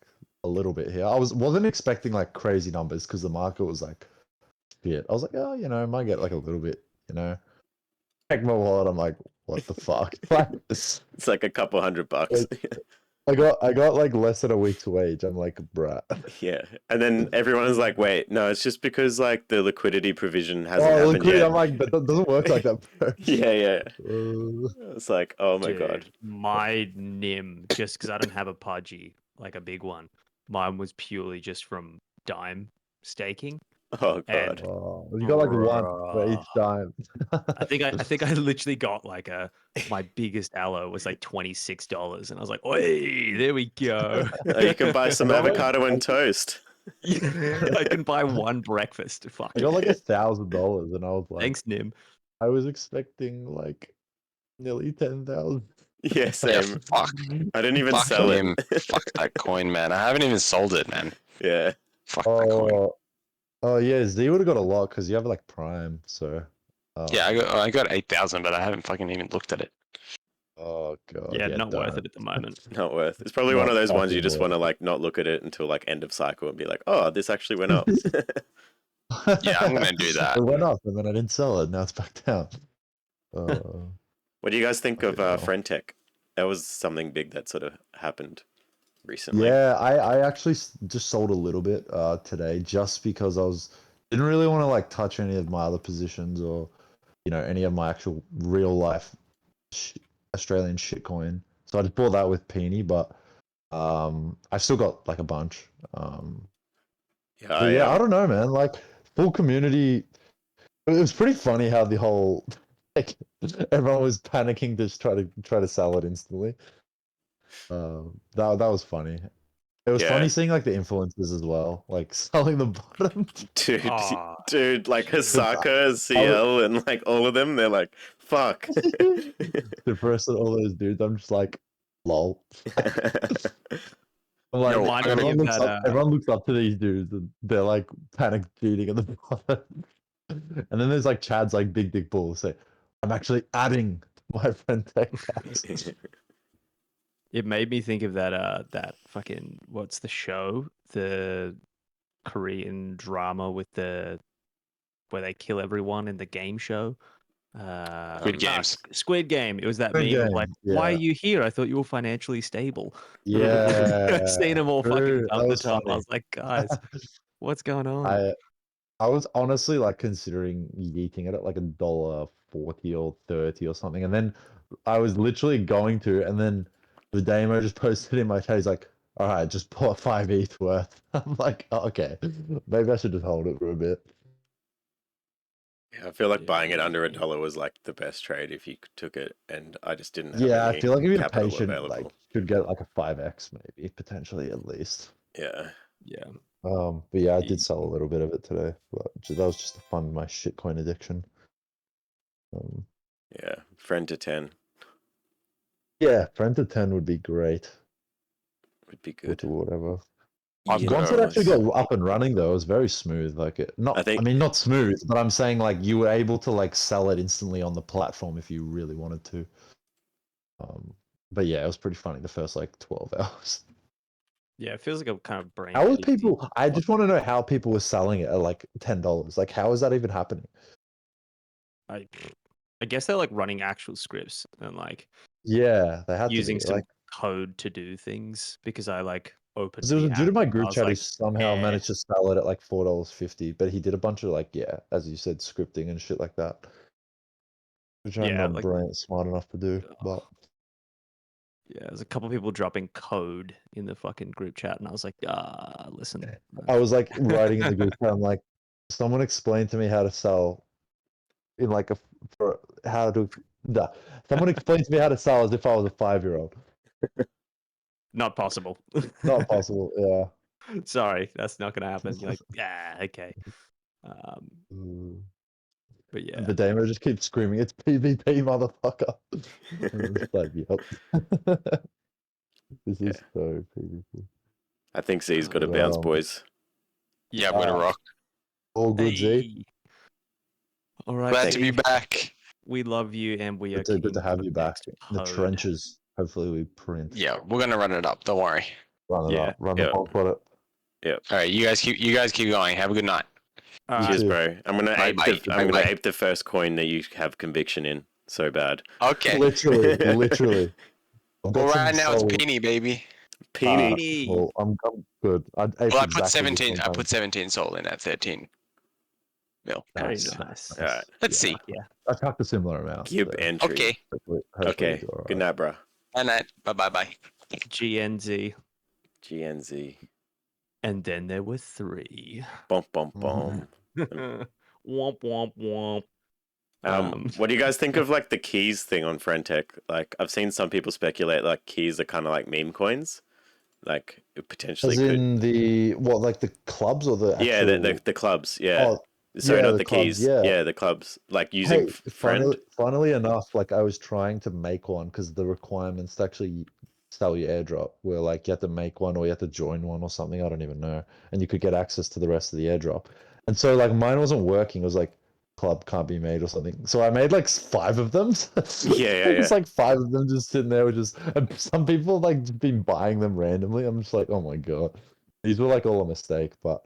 a little bit here. I wasn't expecting like crazy numbers because the market was like shit. I was like, oh, you know, I might get like a little bit, you know. Check my wallet, I'm like, what the fuck? Like, It's like a couple $100. I got like less than a week's wage. I'm like, bruh. Yeah, and then everyone's like, "Wait, no, it's just because like the liquidity provision hasn't happened liquidity, yet." I'm like, that doesn't work like that, bro. Yeah. Uh, It's like, oh my Dude, god. my NIM, just because I don't have a Pudgy, like a big one, mine was purely just from dime staking. Oh god. And you got like one for each time. I think I literally got like my biggest aloe was like $26, and I was like, "Oi, there we go." You can buy some I got, like, avocado and toast. I can buy one breakfast. Fuck. I got like $1,000, and I was like, Thanks, Nim. I was expecting like nearly 10,000. Yeah, Yeah, same. fuck. I didn't even Fuck sell him. it. Fuck that coin, man. I haven't even sold it, man. Yeah. Fuck that coin. Oh, Oh yeah, Z would have got a lot because you have like Prime. So. Yeah, I got 8,000, but I haven't fucking even looked at it. Oh god. Yeah, Yeah, not worth don't. it at the moment. Not worth. It's probably one Not of those ones you fucking just want to worth like not look at it until like end of cycle and be like, oh, this actually went up. Yeah, I'm gonna do that. It went up and then I didn't sell it. Now it's back down. What do you guys think of Fucking hell. friendtech? That was something big that sort of happened recently. Yeah, I actually just sold a little bit today just because didn't really want to like touch any of my other positions or any of my actual real life Australian shitcoin. So I just bought that with Peony, but I still got like a bunch. Yeah, But yeah, I don't know, man. Like full community. It was pretty funny how the whole like everyone was panicking to just try to sell it instantly. That was funny. It was funny Yeah. seeing like the influencers as well, like selling the bottom. Dude, Aw, dude, like Hasaka, Hasaka, CL, and like all of them, they're like, fuck. The first of all those dudes, I'm just like, lol. I'm like, Yo, reminded me everyone of looks that, up. Everyone looks up to these dudes, and they're like panic cheating at the bottom. And then there's like Chad's like big dick bull say, I'm actually adding my friend tech caps. it made me think of that fucking what's the show? The Korean drama with where they kill everyone in the game show. Squid Games. Squid Game. It was that Squid meme of like, Game, why are yeah. you here? I thought you were financially stable. Yeah, I've seen them all true, fucking that dump the was top. I funny. was like, guys, what's going on? I was honestly like considering yeeting it at like $1.40 or 30 or something, and then I was literally going to, and then Vydamo just posted in my chat. He's like, "All right, just bought 5 ETH worth." I'm like, oh, "Okay, maybe I should just hold it for a bit." Yeah, I feel like buying it Yeah. under $1 was like the best trade if you took it, and I just didn't have Yeah, I any feel like if you're capital patient, available. like should get like a 5x maybe potentially at least. Yeah. Yeah. But yeah, I did Ye- sell a little bit of it today, but that was just to fund my shitcoin addiction. Yeah. Friend to 10 Yeah, friend to 10 would be great. would be Or good. to whatever. I've Yeah, Once it actually nice. got up and running, though, it was very smooth. Like I think- mean, not smooth, but I'm saying like you were able to like sell it instantly on the platform if you really wanted to. But yeah, it was pretty funny the first like 12 hours. Yeah, it feels like a kind of brain. How was teasing. people? I just want to know how people were selling it at like $10. Like, how is that even happening? I guess they're like running actual scripts and like Yeah, they had using to be some like. code to do things because I like opened. There was a the dude in app my and I group was chat who like, somehow eh. managed to sell it at like $4.50, but he did a bunch of like, yeah, as you said, scripting and shit like that, which I'm Yeah, not like- smart enough to do. But Yeah, there's a couple people dropping code in the fucking group chat, and I was like, listen. I was like writing in the group chat, I'm like, someone explain to me how to sell in like someone explain to me how to sell as if I was a 5-year-old. Not possible. Not possible. Yeah. Sorry, that's not gonna happen. You're like, okay. But yeah, The Damo just keeps screaming, "It's PvP, motherfucker!" And it's like, yep. This is so PvP. I think Z's got to bounce, boys. Yeah, I'm gonna rock. All good, Z. hey. All right, Glad to be Z, back. we love you, and we are Good to have you back next in the Poad. trenches. Hopefully, we print. Yeah, we're gonna run it up. Don't worry. Run it Yeah. up. Run the whole product. All right, you guys keep going. Have a good night. All Cheers, too. bro. I'm gonna Bye, ape bye. I'm gonna Bye. ape the first coin that you have conviction in. So bad. Okay. Literally. I've got Well, right some now it's soul. Peony, baby. Peony. Well, I'm good. Well, I put 17. I put 17 soul in at 13 mil. Very Nice. nice. All right. Let's Yeah. see. Yeah. I chucked a similar amount. Gib so entry. Okay. hopefully Okay. it'll be all Good right. night, bro. Good night. Bye. GNZ, GNZ. and then there were 3. Bump, bump, bump. Womp womp womp. What do you guys think of like the keys thing on friendtech? Like, I've seen some people speculate like keys are kind of like meme coins, like it potentially As could. in the what, like the clubs or the actual... Yeah, the clubs. Yeah. Oh, Sorry, yeah, not the the clubs, keys. yeah. Yeah, the clubs. Like using Hey, friend. funnily enough, like I was trying to make one because the requirements to actually sell your airdrop were like you had to make one or you had to join one or something. I don't even know, and you could get access to the rest of the airdrop. And so like mine wasn't working. It was like club can't be made or something. So I made like 5 of them. It's like 5 of them just sitting there, with just and some people like just been buying them randomly. I'm just like, oh my god, these were like all a mistake. But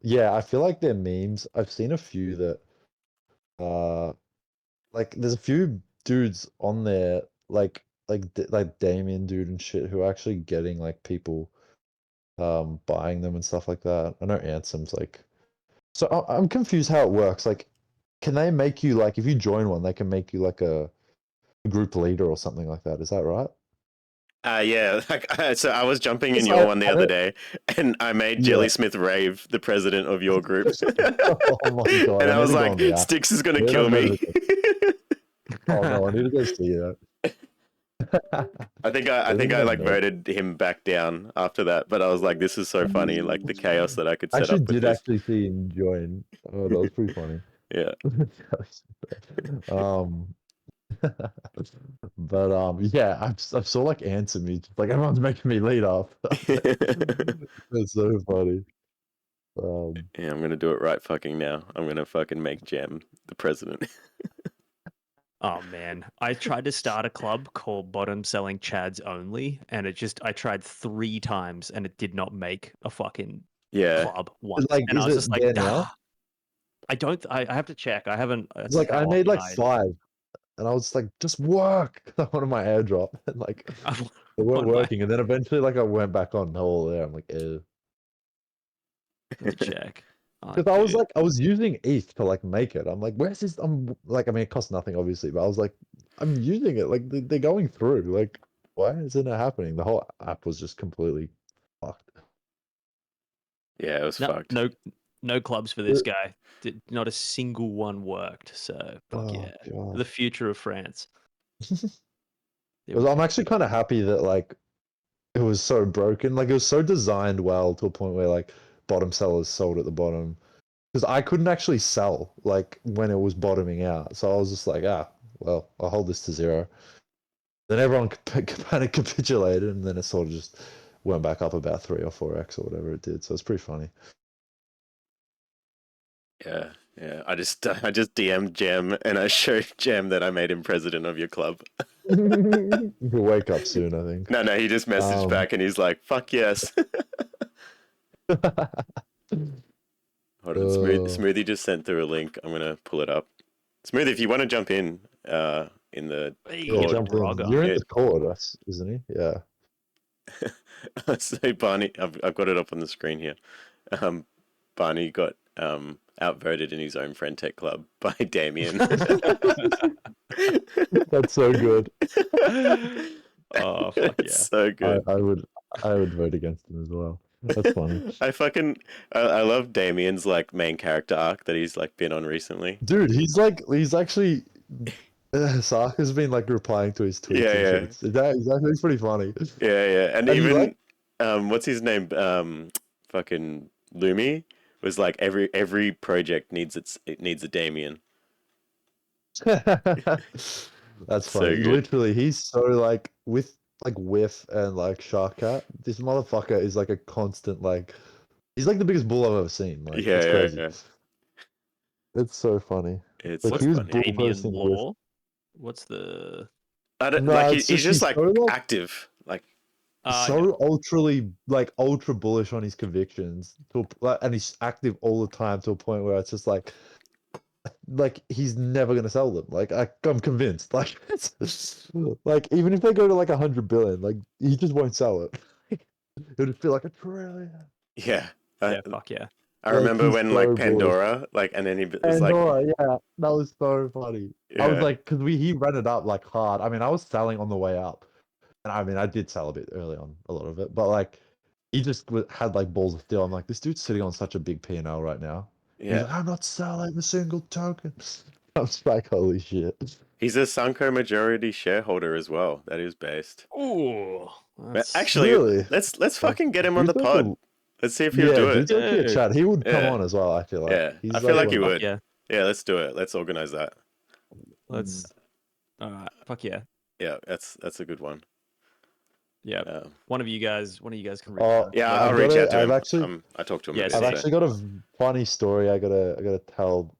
yeah, I feel like they're memes. I've seen a few that like there's a few dudes on there like Damien dude and shit who are actually getting like people buying them and stuff like that. I know Ansem's like so I'm confused how it works. Like, can they make you like if you join one, they can make you like a group leader or something like that? Is that right? Yeah, like so I was jumping in Yes, your one the I other don't- day, and I made Yeah. Jelly Smith Rave the president of your group. Oh my god! And I I need was to go like, on the app. Sticks is gonna Yeah, kill I've me. noticed Oh no, I need to go see that. I think I like voted him back down after that, but I was like, this is so funny, like the chaos that I could I set actually up with did this. actually see him join. Oh, that was pretty funny. Yeah. um, but yeah, I saw like answer me like everyone's making me lead up. That's so funny. Yeah, I'm gonna do it right fucking now. I'm gonna fucking make Gem the president. Oh man, I tried to start a club called Bottom Selling Chads Only, and I tried 3 times, and it did not make a fucking Yeah. club once. Like, And I is was it just like, there now? I don't. I have to check. I haven't. It's like I made like 5, and I was like, just work. I wanted my airdrop, and like they weren't working, and then eventually like I went back on all there. I'm like, ew. Let me check. Because I was like, I was using ETH to like make it. I'm like, where's this? I'm like, I mean, it costs nothing, obviously, but I was like, I'm using it. Like, they're going through. Like, why isn't it happening? The whole app was just completely fucked. Yeah, it was fucked. No clubs for this guy. Not a single one worked. So fuck yeah, God. the future of France. I'm actually kind of happy that like it was so broken. Like, it was so designed well to a point where like bottom sellers sold at the bottom. Because I couldn't actually sell like when it was bottoming out. So I was just like, well, I'll hold this to 0. Then everyone kind of capitulated, and then it sort of just went back up about 3 or 4x or whatever it did. So it's pretty funny. Yeah, yeah. I just DM'd Gem, and I showed Gem that I made him president of your club. He'll wake up soon, I think. No, he just messaged back, and he's like, "Fuck yes." Hold on, Smoothie just sent through a link. I'm gonna pull it up. Smoothie, if you want to jump in the jump in. You're in the Corp, isn't he? Yeah. So Barney, I've got it up on the screen here. Barney got outvoted in his own friend.tech club by Damien. That's so good. Oh fuck yeah! So good. I would vote against him as well. That's funny. I love Damien's like main character arc that he's like been on recently. Dude, he's actually Saka's been like replying to his tweets and shit. It's actually pretty funny. Yeah. And even what's his name? Fucking Lumi was like every project needs a Damien. That's funny. So Literally, he's so like with like Whiff and like Sharkcat. This motherfucker is like a constant like. He's like the biggest bull I've ever seen. Like, it's crazy. Yeah. It's so funny. It's like, he was Damien Law. What's the? I don't like. He's just like so, active. Like so ultra bullish on his convictions, and he's active all the time to a point where it's just like he's never gonna sell them. Like I'm convinced. Like like even if they go to like 100 billion, like he just won't sell it. It'll just feel like $1 trillion. Yeah. Fuck yeah. I remember when like Pandora, like, and then he was Pandora, yeah, that was so funny. Yeah. I was like, because he ran it up like hard. I mean, I was selling on the way up, and I mean, I did sell a bit early on, a lot of it, but like, he just had like balls of steel. I'm like, this dude's sitting on such a big P&L right now. Yeah, he's like, I'm not selling a single token. I was like, holy shit. He's a Sanko majority shareholder as well. That is based. Ooh, actually, really? let's fucking get him on the pod. Let's see if he'll do it. Yeah, chat. He would come on as well, I feel like. Yeah, I feel like he would. Yeah, let's do it. Let's organize that. Let's. All right. Fuck yeah. Yeah, that's a good one. Yeah. One of you guys can read. Oh, Yeah, I've I'll reach gotta- out to I've him. actually- I talked to him. Yeah, a bit, I've sick. so- actually got a funny story I gotta tell.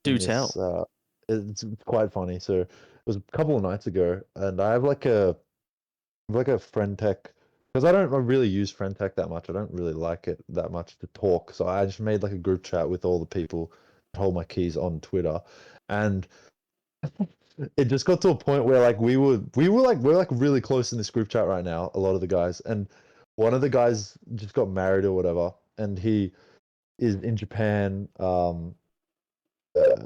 Do in this, tell. It's quite funny. So it was a couple of nights ago, and I have like a friend.tech, because I don't really use friend.tech that much. I don't really like it that much to talk. So I just made like a group chat with all the people that hold my keys on Twitter, and it just got to a point where like we're like really close in this group chat right now, a lot of the guys, and one of the guys just got married or whatever, and he is in Japan,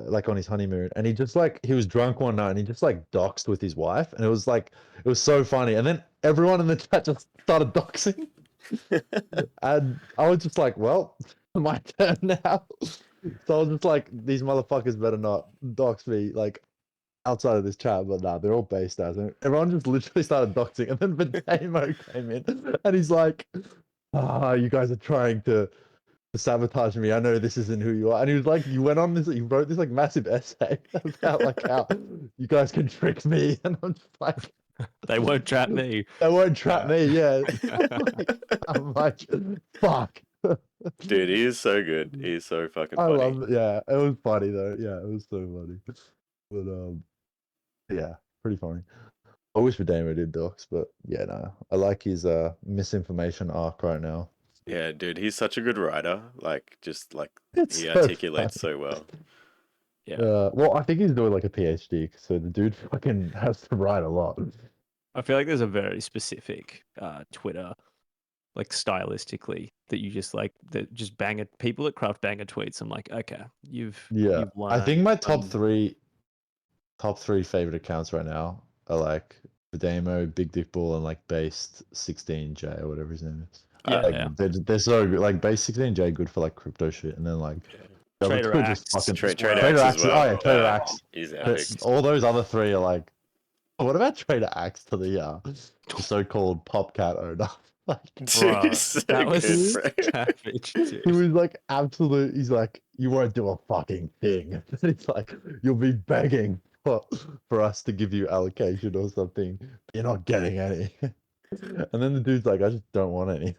like on his honeymoon, and he was drunk one night and he just like doxed with his wife, and it was so funny, and then everyone in the chat just started doxing, and I was just like, well, my turn now. So I was just like, these motherfuckers better not dox me like outside of this chat, but nah, they're all based as, and everyone just literally started doxing, and then Vydamo came in and he's like, you guys are trying to sabotage me. I know this isn't who you are. And he was like, you wrote this like massive essay about like how you guys can trick me. And I'm just like, They won't trap me. they won't trap me. Yeah. I'm like, fuck. Dude, he is so good. He is so fucking I funny. love it. Yeah, it was funny though. Yeah, it was so funny. But yeah, pretty funny. I wish Vydamo did docs, but yeah, no. I like his misinformation arc right now. Yeah, dude, he's such a good writer. Like, just like It's he so articulates funny. so well. Yeah. Well, I think he's doing like a PhD, so the dude fucking has to write a lot. I feel like there's a very specific Twitter, like stylistically, that you just like that just bang it. People that craft banger tweets. I'm like, okay, you've I learned. think my top three favorite accounts right now are like Vydamo, Big Dick Bull, and like Based 16J or whatever his name is. Yeah, Like, yeah. they're so good. Like Based 16J good for like crypto shit, and then like the other Trader two are Axe. just fucking Trader Trader Axe Axe. as well. Oh yeah, Trader Wow. Axe. He's But epic. all those other three are like, what about Trader Axe to the so-called Popcat owner? Like, Bruh, So that was good, bro. savage, dude. he was like absolute. He's like, you won't do a fucking thing. It's like you'll be begging for us to give you allocation or something. You're not getting any. And then the dude's like, I just don't want any.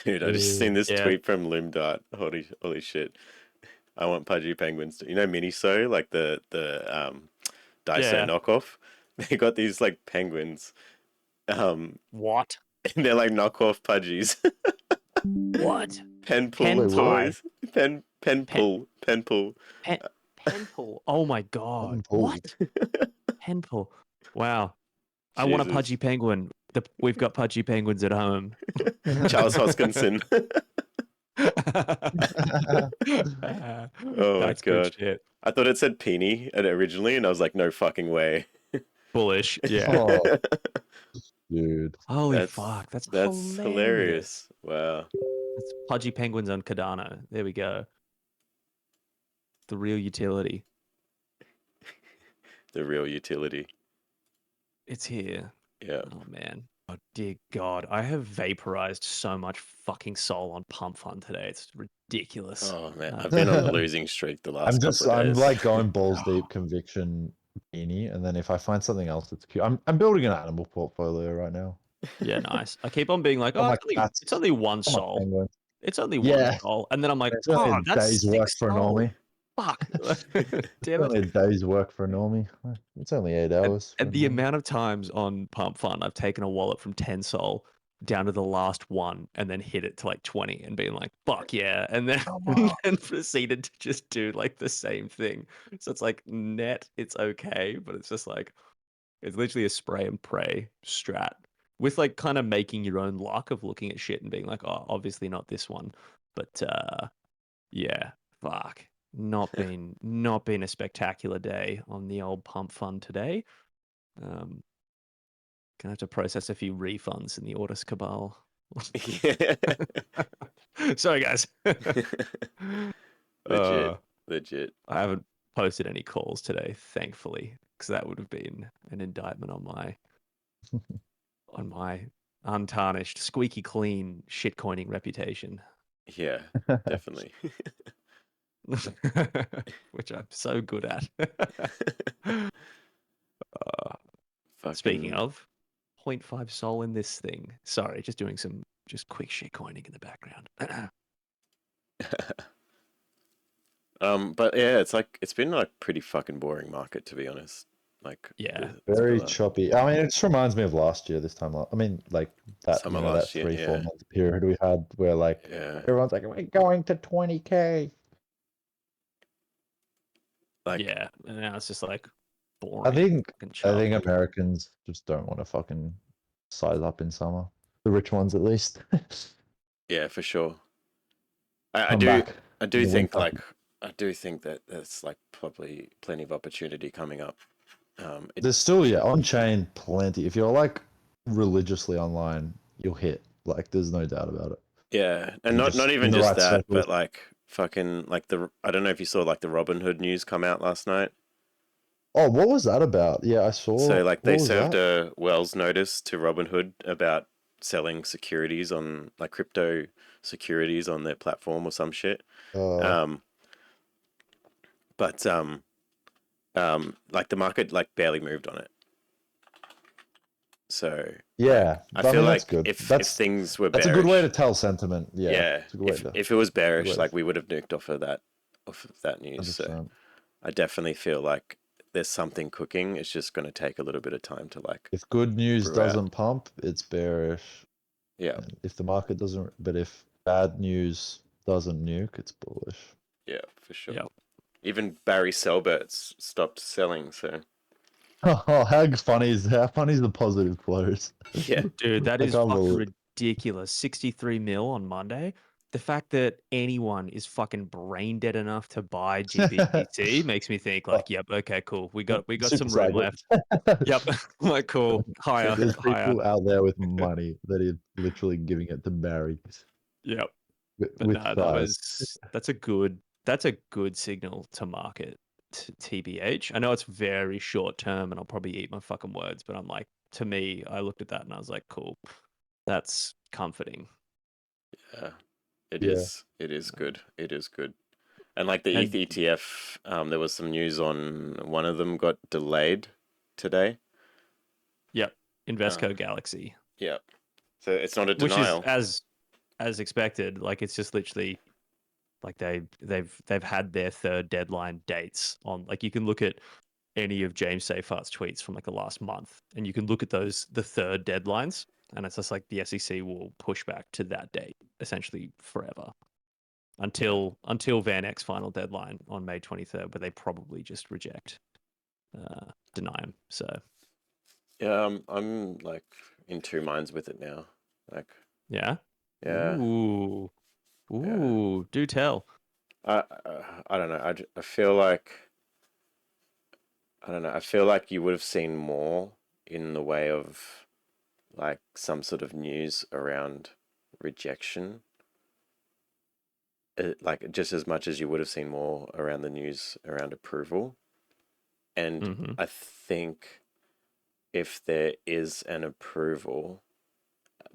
Dude, I just seen this Yeah. tweet from Limdart. Holy shit. I want Pudgy penguins to, you know, Miniso, like the Daiso Yeah. knockoff. They got these like penguins. What? And they're like knockoff Pudgies. What? Pen pull Pen tie. toys. Pen pull. Pen pull. Oh my god. pull. What? Pen pull. Wow. I want a Jesus. pudgy penguin. We've got pudgy penguins at home. Charles Hoskinson. Oh my That's good god. shit. I thought it said Peony originally, and I was like, no fucking way. Bullish. Yeah. Oh, dude. Holy fuck. That's hilarious. Wow. That's pudgy penguins on Cardano. There we go. The real utility. The real utility. It's here. Yeah. Oh man. Oh dear God. I have vaporized so much fucking soul on pump.fun today. It's ridiculous. Oh man, I've been on a losing streak the last couple of I'm days. like going balls deep conviction beanie, and then if I find something else that's cute, I'm building an animal portfolio right now. Yeah, nice. I keep on being like, Oh oh, my it's only one Oh my soul. penguin. It's only Yeah. one soul. And then I'm like, It's only oh, a that's day's work 6 for a soul. normie. Fuck. It's Damn only it. a day's work for a normie. It's only 8 hours. And the amount of times on pump.fun I've taken a wallet from 10 soul down to the last one and then hit it to like 20 and being like, fuck yeah. And then, and proceeded to just do like the same thing. So it's like net, it's okay, but it's just like, it's literally a spray and pray strat with like kind of making your own luck of looking at shit and being like, oh, obviously not this one. But yeah, fuck. Not been a spectacular day on the old pump.fun today. Gonna have to process a few refunds in the Orders Cabal. Sorry, guys. Legit. I haven't posted any calls today, thankfully, because that would have been an indictment on my untarnished, squeaky clean shitcoining reputation. Yeah, definitely. Which I'm so good at. Speaking of, 0.5 sol in this thing. Sorry, just doing some quick shit coining in the background. But yeah, it's been like pretty fucking boring market, to be honest. Like, Yeah. Very choppy. I mean, it just reminds me of last year. This time, I mean, like that, Summer that last year, 3-4 yeah. month period we had where like Yeah, everyone's like, we're going to 20K. like Yeah, and now it's just like boring. I think fucking I chop. think Americans just don't want to fucking size up in summer. The rich ones, at least. yeah, for sure. I Come do back I in do the think winter. that there's like probably plenty of opportunity coming up. There's still on chain plenty. If you're like religiously online, you'll hit. Like, there's no doubt about it. Yeah, and You're not just even in the just right that, circles. but like fucking like I don't know if you saw like the Robinhood news come out last night. Oh, what was that about? Yeah, I saw. So like What they was served that? a Wells notice to Robinhood about selling securities on like crypto securities on their platform or some shit. Uh, Um, but like the market like barely moved on it. So yeah, I I feel mean that's like good. if things were That's a good way to bearish, tell sentiment. Yeah, yeah, it's a good way to. if it was bearish, way to- like we would have nuked off of that news. So 100%. I definitely feel like there's something cooking. It's just going to take a little bit of time to like If good news brew out. doesn't pump, it's bearish. Yeah, And if the market doesn't, but if bad news doesn't nuke, it's bullish. yeah, for sure. Yeah. Even Barry Selberts stopped selling. So Oh, how funny is the positive flows? yeah, Dude, that I is can't fucking believe. ridiculous. 63 mil on Monday. The fact that anyone is fucking brain dead enough to buy GBTC makes me think like, yep, okay, cool. We got some room Supercycle. left. Yep. Like cool. Higher. There's Higher. people out there with money that are literally giving it to Barry Yep. But with no, thighs. that's a good signal to market TBH. I know it's very short term and I'll probably eat my fucking words, but I'm like, to me, I looked at that and I was like, cool. That's comforting. yeah, it Yeah. is. It is good. It is good. And like the And ETH ETF, there was some news on one of them got delayed today. yep, Invesco Galaxy, Yeah. So it's not a which is denial. as expected. Like it's just literally like they've had their third deadline dates on. Like you can look at any of James Seyfarth's tweets from like the last month, and you can look at the third deadlines, and it's just like the SEC will push back to that date essentially forever until Van Eck's final deadline on May 23rd, but they probably just deny him. So Yeah, I'm like in two minds with it now. Like, yeah, yeah, ooh, do tell. I don't know. I feel like I don't know. I feel like you would have seen more in the way of like some sort of news around rejection. Like just as much as you would have seen more around the news around approval. And Mm-hmm. I think if there is an approval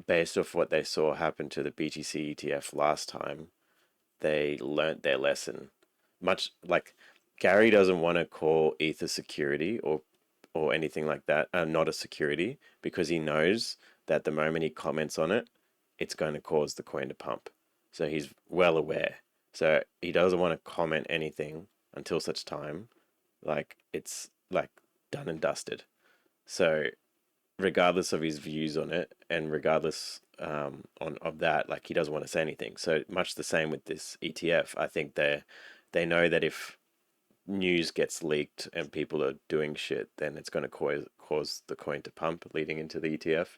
based off what they saw happen to the BTC ETF last time, they learnt their lesson. Much like Gary doesn't want to call ETH a security or anything like that, not a security, because he knows that the moment he comments on it, it's going to cause the coin to pump. So he's well aware. So he doesn't want to comment anything until such time like it's like done and dusted. So regardless of his views on it and regardless of that, like he doesn't want to say anything. So much the same with this ETF. I think they know that if news gets leaked and people are doing shit, then it's going to cause the coin to pump leading into the ETF.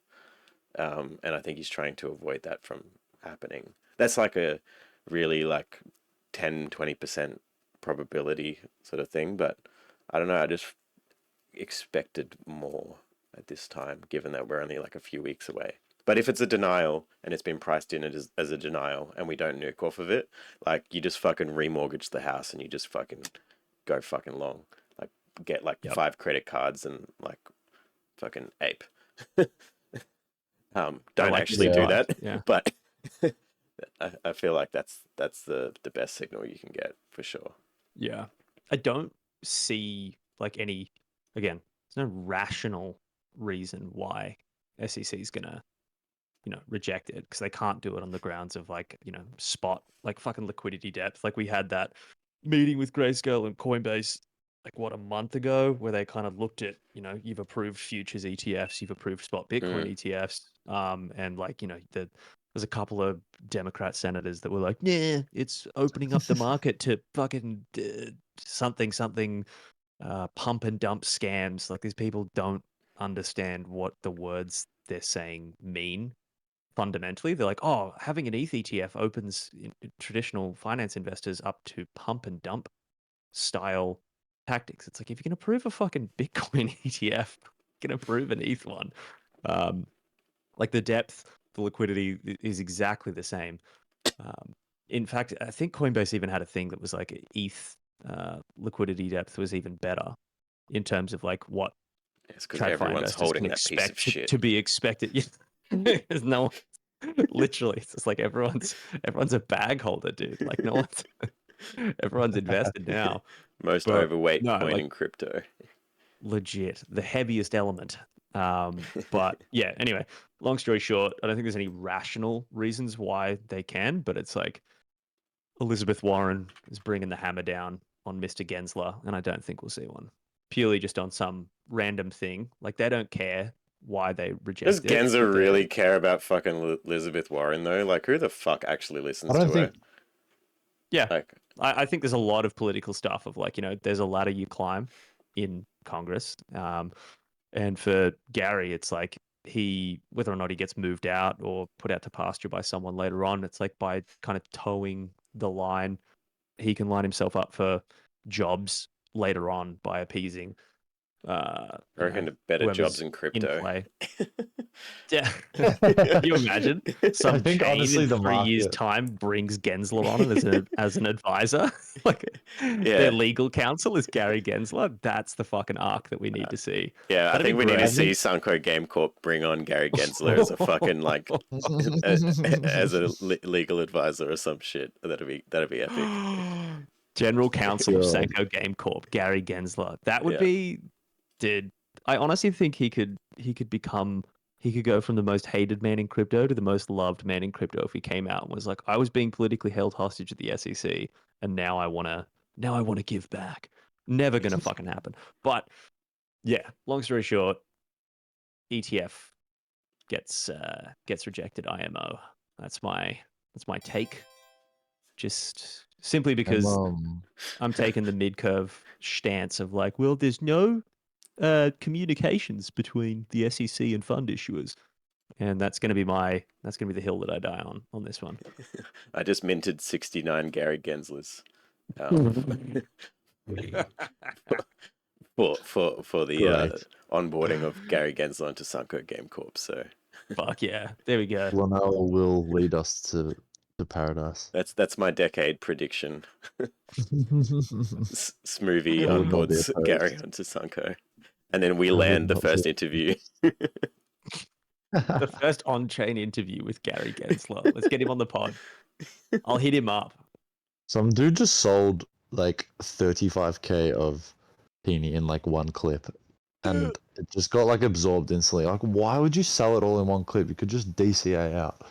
And I think he's trying to avoid that from happening. That's like a really like 10-20% probability sort of thing, but I don't know, I just expected more at this time, given that we're only like a few weeks away. But if it's a denial and it's been priced in as a denial and we don't nuke off of it, like you just fucking remortgage the house and you just fucking go fucking long. Like get like 5 credit cards and like fucking ape. Don't like actually this do advice. that. Yeah. But I feel like that's the best signal you can get for sure. Yeah. I don't see like any, again, there's no rational reason why SEC is gonna, reject it because they can't do it on the grounds of like, spot, like fucking liquidity depth. Like we had that meeting with Grayscale and Coinbase like what, a month ago, where they kind of looked at, you've approved futures ETFs, you've approved spot Bitcoin ETFs, and like, there's a couple of Democrat senators that were like, yeah, it's opening up the market to fucking something, pump and dump scams. Like these people don't understand what the words they're saying mean. Fundamentally, they're like, oh, having an ETH ETF opens traditional finance investors up to pump and dump style tactics. It's like, if you can approve a fucking Bitcoin ETF, you can approve an ETH one. Like the depth, the liquidity is exactly the same. In fact, I think Coinbase even had a thing that was like ETH liquidity depth was even better in terms of like what it's because everyone's holding that piece of shit to be expected. There's no literally, it's just like everyone's a bag holder, dude. Like no one's everyone's invested now. Most overweight coin in crypto. Legit, the heaviest element. But yeah, anyway, long story short, I don't think there's any rational reasons why they can, but it's like Elizabeth Warren is bringing the hammer down on Mr. Gensler, and I don't think we'll see one. Purely just on some random thing. Like they don't care why they reject Does it. Does Gensler really care about fucking Elizabeth Warren though? Like who the fuck actually listens to her? Yeah, like, I think there's a lot of political stuff of like, there's a ladder you climb in Congress. And for Gary, it's like whether or not he gets moved out or put out to pasture by someone later on, it's like by kind of towing the line, he can line himself up for jobs later on by appeasing. I reckon better jobs in crypto. In play. Yeah. Can you imagine? Some I think honestly, in 3 years' time brings Gensler on as an advisor. Like their legal counsel is Gary Gensler. That's the fucking arc that we need to see. Yeah, I think we need to see Sanko GameCorp bring on Gary Gensler as a fucking like as a legal advisor or some shit. That'd be epic. General counsel of Sanko GameCorp, Gary Gensler. That would be. Dude, I honestly think he could go from the most hated man in crypto to the most loved man in crypto if he came out and was like, I was being politically held hostage at the SEC, and now I wanna give back. Never gonna fucking happen. But yeah, long story short, ETF gets rejected. IMO. That's my take. Just simply because I'm taking the mid curve stance of like, well, there's no communications between the SEC and fund issuers, and that's going to be the hill that I die on this one. I just minted 69 Gary Genslers for the onboarding of Gary Gensler into Sanko GameCorp. So fuck yeah, there we go. Wonel will lead us to paradise. That's my decade prediction. Smoothie onboards Gary onto Sanko. And then we land the first interview. The first on-chain interview with Gary Gensler. Let's get him on the pod. I'll hit him up. Some dude just sold like 35k of Peony in like one clip. And it just got like absorbed instantly. Like, why would you sell it all in one clip? You could just DCA out.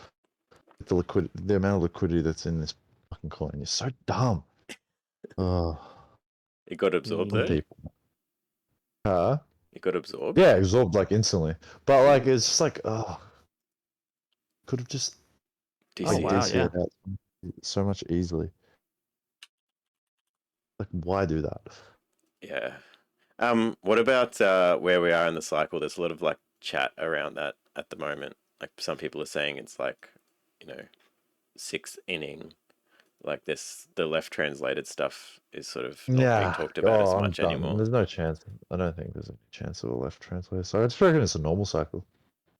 The amount of liquidity that's in this fucking coin is so dumb. It got absorbed though? It got absorbed? Yeah, absorbed like instantly. But like it's just like could have just DC'd out so much easily. Like why do that? Yeah. What about where we are in the cycle? There's a lot of like chat around that at the moment. Like some people are saying it's like, sixth inning. Like the left translated stuff is sort of not being talked about as much anymore. There's no chance. I don't think there's any chance of a left translator. So I just reckon it's a normal cycle.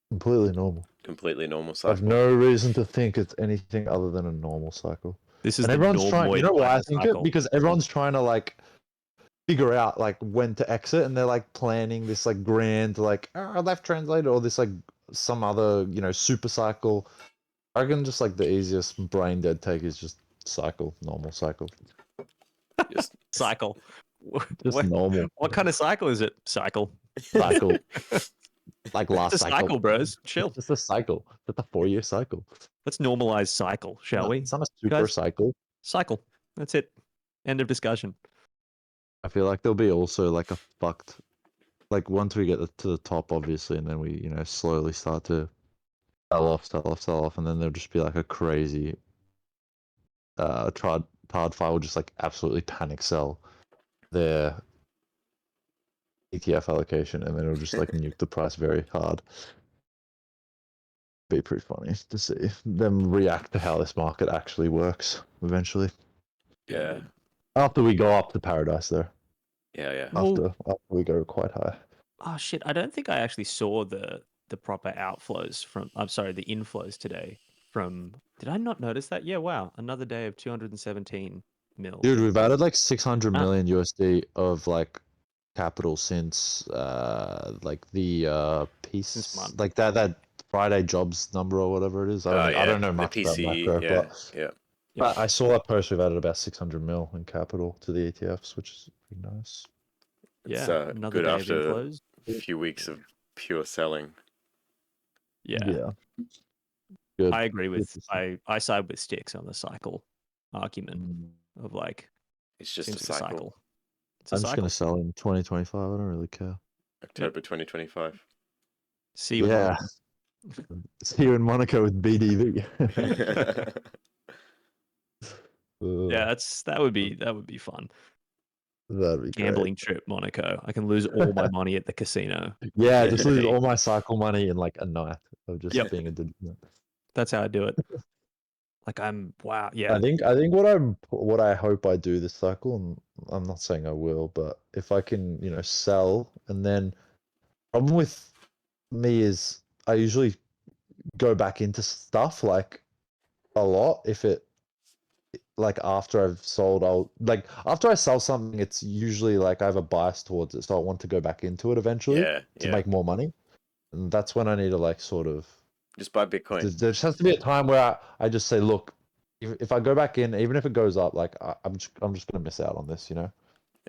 Completely normal. Completely normal cycle. I have no reason to think it's anything other than a normal cycle. This is and everyone's trying. You know why I think it? Because everyone's trying to like figure out like when to exit, and they're like planning this like grand like left translator or this like some other super cycle. I reckon just like the easiest brain dead take is just cycle, normal cycle. Just cycle. Just normal. What kind of cycle is it? Cycle. Cycle. like last It's a cycle, bros. Chill. It's just a cycle. It's a 4-year cycle. Let's normalize cycle, shall we? It's not a super Guys? cycle. Cycle. That's it. End of discussion. I feel like there'll be also like a fucked, like once we get to the top, obviously, and then we, slowly start to sell off, and then there'll just be like a crazy, TradFi will just like absolutely panic sell their ETF allocation, and then it'll just like nuke the price very hard. Be pretty funny to see them react to how this market actually works eventually. Yeah. After we go up to paradise, though. Yeah. Well, After we go quite high. oh shit! I don't think I actually saw the proper outflows from. I'm sorry, the inflows today from. Did I not notice that? Yeah. Wow. Another day of 217 mil. Dude, we've added like 600 Ah. million USD of like capital since like the piece Month. like that Friday jobs number or whatever it is. I don't know The much about PCE, macro, yeah. but I saw that post. We've added about 600 mil in capital to the ETFs, which is pretty nice. It's Yeah. Another good day after of inflows. a few weeks of pure selling. Yeah. Good. I agree with. to see. I side with Sticks on the cycle argument of like. It's just seems a like cycle. It's a I'm just cycle. gonna sell in 2025. I don't really care. October 2025. See you. in Yeah. See you in Monaco with BDV. Yeah, that would be fun. That'd be Gambling trip, Monaco. I can lose all my money at the casino. great. Yeah, just lose all my cycle money in like a night of just Yep. being a degenerate. That's how I do it. Like wow, yeah. I think what I hope I do this cycle, and I'm not saying I will, but if I can, sell, and then problem with me is I usually go back into stuff like a lot if it like after I've sold, after I sell something, it's usually like I have a bias towards it, so I want to go back into it eventually to make more money, and that's when I need to like sort of just buy Bitcoin. there just has to be a time where I just say, look, if I go back in, even if it goes up, like I'm just gonna miss out on this,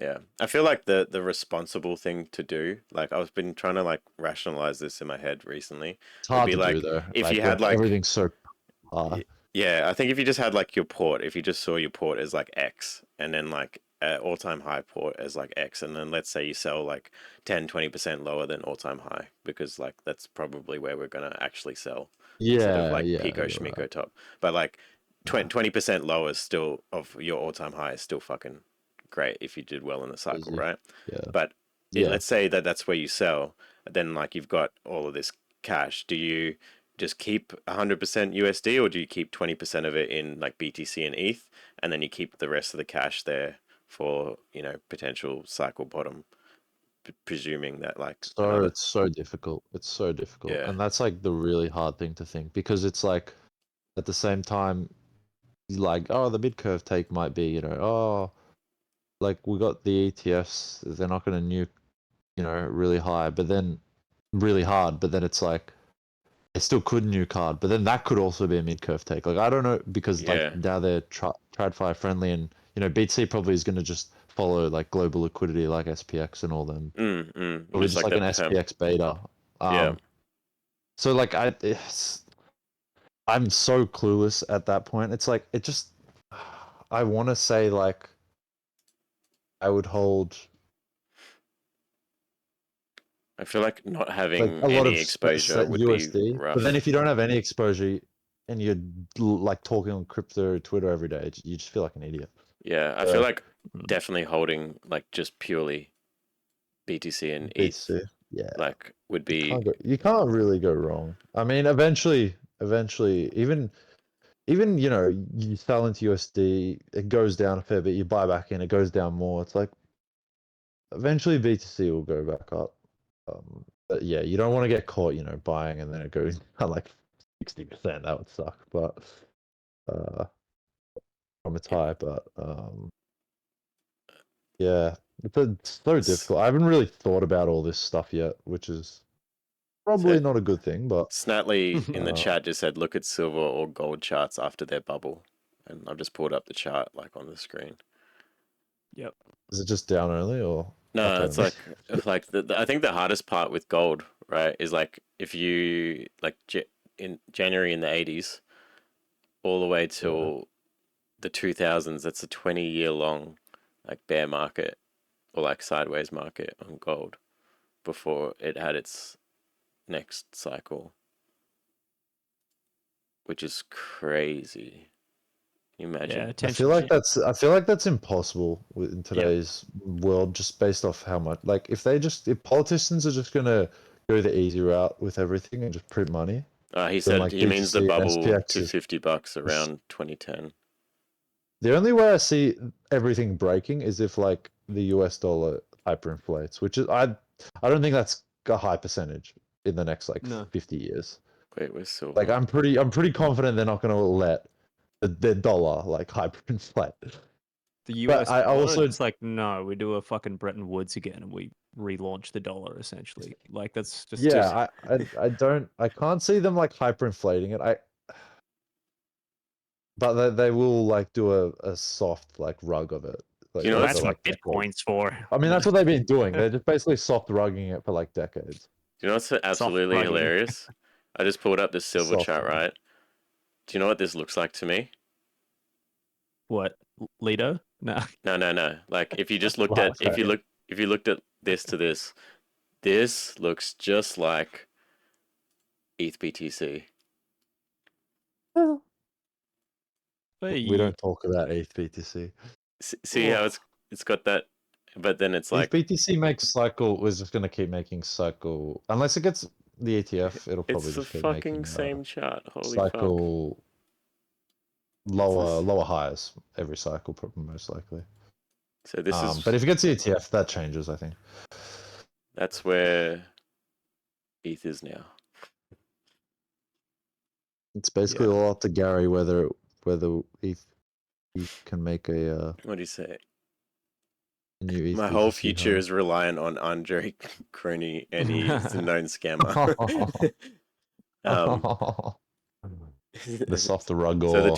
Yeah, I feel like the responsible thing to do, like I've been trying to like rationalize this in my head recently. It's hard would be to like do though. if like, you had when like everything's so hard. Yeah, I think if you just had like your port, if you just saw your port as like X, and then like all-time high port as like X, and then let's say you sell like 10-20% lower than all-time high, because like that's probably where we're gonna actually sell instead of like Pico Schmico right. top. But like 20% lower still of your all-time high is still fucking great if you did well in the cycle, right? Yeah. But let's say that that's where you sell, then like you've got all of this cash. Do you just keep 100% USD, or do you keep 20% of it in like BTC and ETH, and then you keep the rest of the cash there for, potential cycle bottom, presuming that like it's so difficult. It's so difficult. Yeah. And that's like the really hard thing to think, because it's like at the same time, like, oh, the mid curve take might be, like we got the ETFs, they're not going to nuke, really high, but then really hard, but then it's like they still could nuke hard, but then that could also be a mid curve take. Like I don't know, because like now they're TradFi friendly, and BTC probably is going to just follow like global liquidity like SPX and all them. Or just like an SPX beta. So like I'm so clueless at that point. It's like I want to say like I would hold. I feel like not having Like a lot any of exposure would USD, be rough. but then if you don't have any exposure and you're like talking on crypto Twitter every day, you just feel like an idiot. Yeah, I feel like definitely holding like just purely BTC and ETH, like would be. You can't really go wrong. I mean, eventually, even you sell into USD, it goes down a fair bit. You buy back in, it goes down more. It's like eventually BTC will go back up. But yeah, you don't want to get caught, buying and then it goes down like 60%. That would suck. But from its high, but yeah, it's so difficult. I haven't really thought about all this stuff yet, which is probably not a good thing. But Snatley in the chat just said, "Look at silver or gold charts after their bubble," and I've just pulled up the chart like on the screen. Is it just down only, or no? It's like I think the hardest part with gold right, is like if you like in January in the 80s all the way till the 2000s, that's a 20-year long like bear market or like sideways market on gold before it had its next cycle, which is crazy. Imagine. Yeah, I feel like that's impossible in today's world, just based off how much. Like, if politicians are just gonna go the easy route with everything and just print money, He then said like he means the BTC and bubble SPX to is $50 around 2010. the only way I see everything breaking is if like the US dollar hyperinflates, which is I don't think that's a high percentage in the next like No. 50 years. Wait, we're silver. Like I'm pretty confident they're not gonna let the dollar like hyperinflate. The US I dollar, also- it's like, no, we do a fucking Bretton Woods again and we relaunch the dollar essentially. Like that's just I can't see them like hyperinflating it. But they will like do a soft like rug of it. Like, You know, over, that's what decades. Bitcoin's for. I mean, that's what they've been doing. They're just basically soft rugging it for like decades. Do you know what's absolutely rugging. hilarious? I just pulled up this silver Soft chart, rugging. right? Do you know what this looks like to me? What? Lido? No. No. Like if you just looked Wow, at if you looked at this to this looks just like ETH BTC. We don't talk about ETH BTC. See how it's got that, but then it's like ETH BTC makes cycle. Was just gonna keep making cycle unless it gets the ETF. It'll probably it's the just keep fucking making same chart. Holy fuck! cycle lower highs every cycle, probably most likely. So this is, but if it gets the ETF, that changes. I think that's where ETH is now. it's basically all up to Gary whether ETH can make a What do you say? new ETH. My whole BTC future high. is reliant on Andre Crony, and he's a known scammer. The softer rug. So the or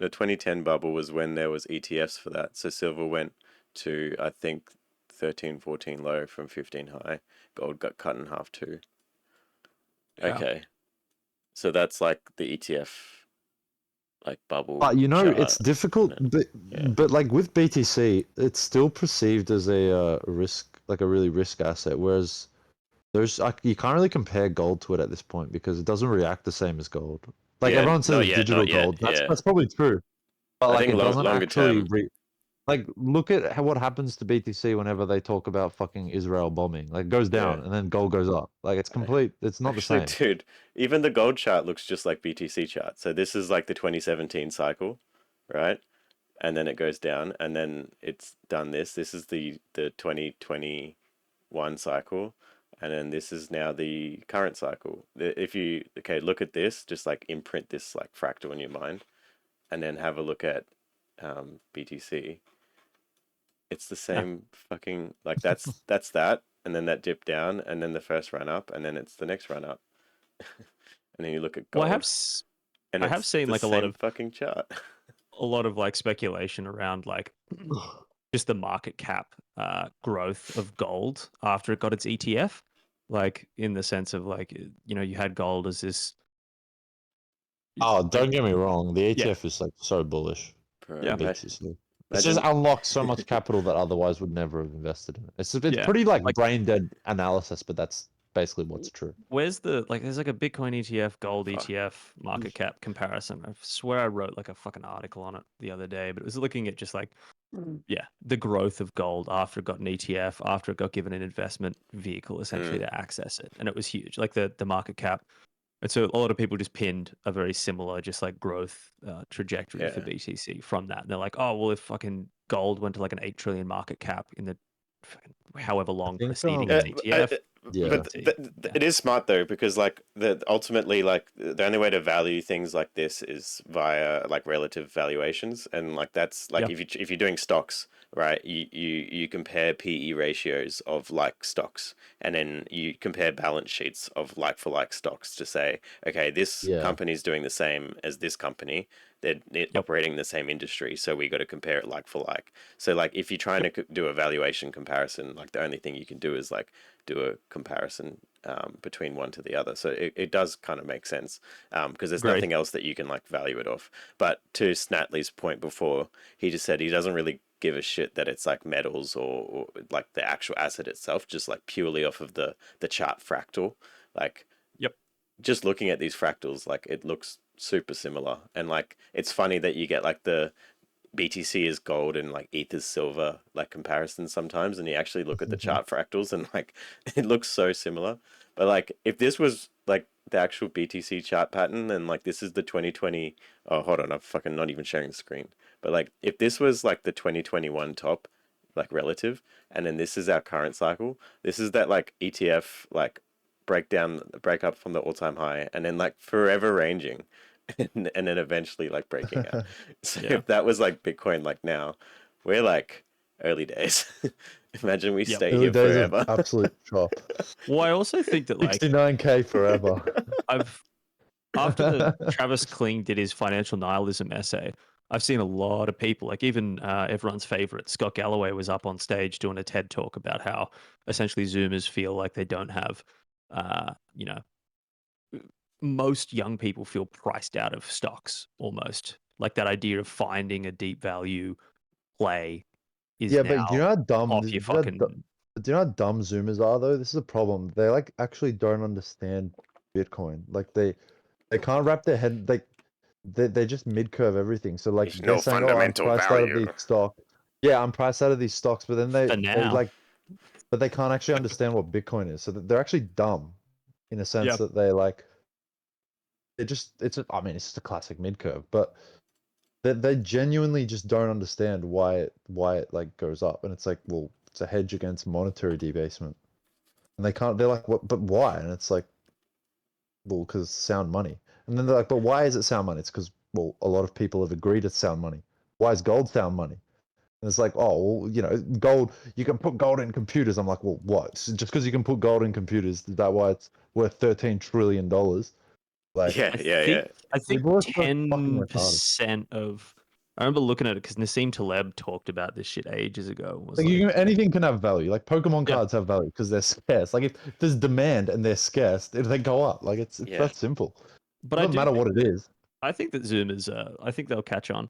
2010 bubble was when there was ETFs for that. So silver went to I think 13, 14 low from 15 high. Gold got cut in half too. Yeah. Okay. So that's like the ETF like bubble. But you know, chart. it's difficult. But like with BTC, it's still perceived as a risk, like a really risk asset. Whereas there's you can't really compare gold to it at this point because it doesn't react the same as gold. Like Yeah, everyone says not it's yet, digital not yet, gold. yeah. That's probably true. But I like think it doesn't longer actually term. like look at what happens to BTC whenever they talk about fucking Israel bombing. Like it goes down Yeah. and then gold goes up. Like it's complete. It's not Actually, the same. dude, even the gold chart looks just like BTC chart. So this is like the 2017 cycle, right? And then it goes down, and then it's done this. This is the 2021 cycle, and then this is now the current cycle. If you look at this, just like imprint this like fractal in your mind, and then have a look at BTC. It's the same fucking like that's that, and then that dip down, and then the first run up, and then it's the next run up, and then you look at gold. Well, I have it's seen the like a same fucking chart. lot of like speculation around like just the market cap growth of gold after it got its ETF, like in the sense of like you had gold as this. Oh, don't like, get me wrong. The ETF is like so bullish. Bro, Yeah. BTC. It's just unlocked so much capital that otherwise would never have invested in it. It's pretty like brain dead analysis, but that's basically what's true. Where's there's like a Bitcoin ETF, gold ETF market cap comparison. I swear I wrote like a fucking article on it the other day, but it was looking at just like the growth of gold after it got an ETF, after it got given an investment vehicle essentially to access it, and it was huge. Like the market cap. And so a lot of people just pinned a very similar, just like growth trajectory for BTC from that. And they're like, oh, well, if fucking gold went to like an 8 trillion market cap in the however long preceding an ETF. But it is smart though, because like ultimately like the only way to value things like this is via like relative valuations, and like that's like if you're doing stocks, right, you compare PE ratios of like stocks, and then you compare balance sheets of like for like stocks to say, okay, this company is doing the same as this company, they're operating in the same industry, so we got to compare it like for like. So like if you're trying to do a valuation comparison, like the only thing you can do is like do a comparison between one to the other. So it does kind of make sense because there's nothing else that you can like value it off. But to Snatley's point before, he just said he doesn't really give a shit that it's like metals or like the actual asset itself, just like purely off of the chart fractal. Like, just looking at these fractals, like it looks super similar. And like it's funny that you get like the BTC is gold and like ETH is silver like comparison sometimes, and you actually look at the chart fractals and like it looks so similar. But like if this was like the actual BTC chart pattern, then like this is the 2020. Oh, hold on, I'm fucking not even sharing the screen. But like if this was like the 2021 top, like relative, and then this is our current cycle, this is that like ETF like break up from the all-time high, and then like forever ranging, and then eventually like breaking out. So if that was like Bitcoin, like now, we're like early days. Imagine we stay early here days forever. of absolute chop. Well, I also think that like 69K forever. after the Travis Kling did his financial nihilism essay, I've seen a lot of people, like even everyone's favorite Scott Galloway was up on stage doing a TED talk about how essentially Zoomers feel like they don't have, you know, most young people feel priced out of stocks almost. Like that idea of finding a deep value play is Yeah, now but do you know how dumb off your fucking. do you know how dumb Zoomers are though? This is a problem. They like actually don't understand Bitcoin. Like they can't wrap their head like they just mid curve everything. So like There's they're no saying, "Oh, I'm fundamental priced out of value." these stocks." Yeah, I'm priced out of these stocks, but then For they now. like, but they can't actually understand what Bitcoin is. So they're actually dumb, in a sense that they like. I mean, it's just a classic mid curve, but they genuinely just don't understand why it like goes up, and it's like, well, it's a hedge against monetary debasement, and they're like, what? But why? And it's like, well, because sound money. And then they're like, but why is it sound money? It's because, well, a lot of people have agreed it's sound money. Why is gold sound money? And it's like, oh, well, you know, gold, you can put gold in computers. I'm like, well, what? So just because you can put gold in computers, is that why it's worth $13 trillion? Like, Yeah. I think people are so fucking retarded. 10% of. I remember looking at it because Nassim Taleb talked about this shit ages ago. Was Like, anything can have value. Like Pokemon Yeah. cards have value because they're scarce. Like if there's demand and they're scarce, they go up. Like it's that simple. but It doesn't matter what it is. I think that Zoomers, I think they'll catch on.